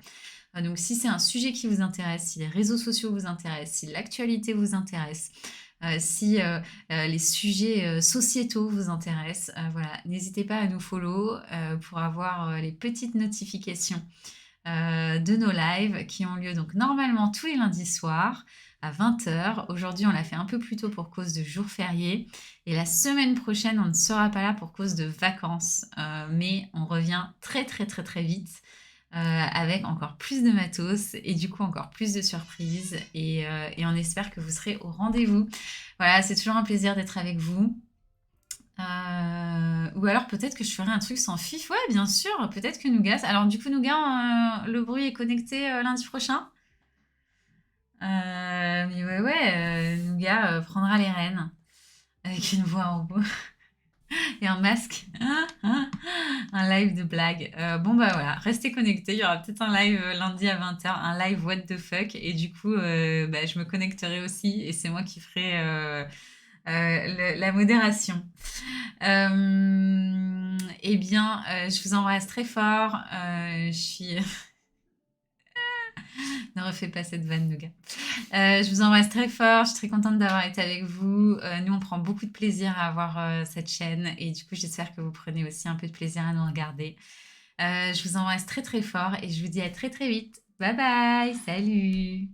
Donc si c'est un sujet qui vous intéresse, si les réseaux sociaux vous intéressent, si l'actualité vous intéresse, si les sujets sociétaux vous intéressent, voilà, n'hésitez pas à nous follow pour avoir les petites notifications de nos lives qui ont lieu donc normalement tous les lundis soirs à 20h. Aujourd'hui, on l'a fait un peu plus tôt pour cause de jours fériés. Et la semaine prochaine, on ne sera pas là pour cause de vacances. Mais on revient très vite avec encore plus de matos et du coup encore plus de surprises. Et on espère que vous serez au rendez-vous. Voilà, c'est toujours un plaisir d'être avec vous. Ou alors peut-être que je ferai un truc sans fif. Ouais, bien sûr, peut-être que Nougat... Alors du coup, Nougat, le bruit est connecté lundi prochain. Mais ouais, Nougat prendra les rênes avec une voix en robot et un masque. Un live de blague. Bon bah voilà, restez connectés. Il y aura peut-être un live lundi à 20h, un live what the fuck. Et du coup, je me connecterai aussi et c'est moi qui ferai la modération. Eh bien, je vous embrasse très fort. Je suis... Ne refais pas cette vanne, Nougat. Je vous embrasse très fort. Je suis très contente d'avoir été avec vous. Nous, on prend beaucoup de plaisir à avoir cette chaîne. Et du coup, j'espère que vous prenez aussi un peu de plaisir à nous regarder. Je vous embrasse très fort et je vous dis à très vite. Bye bye. Salut.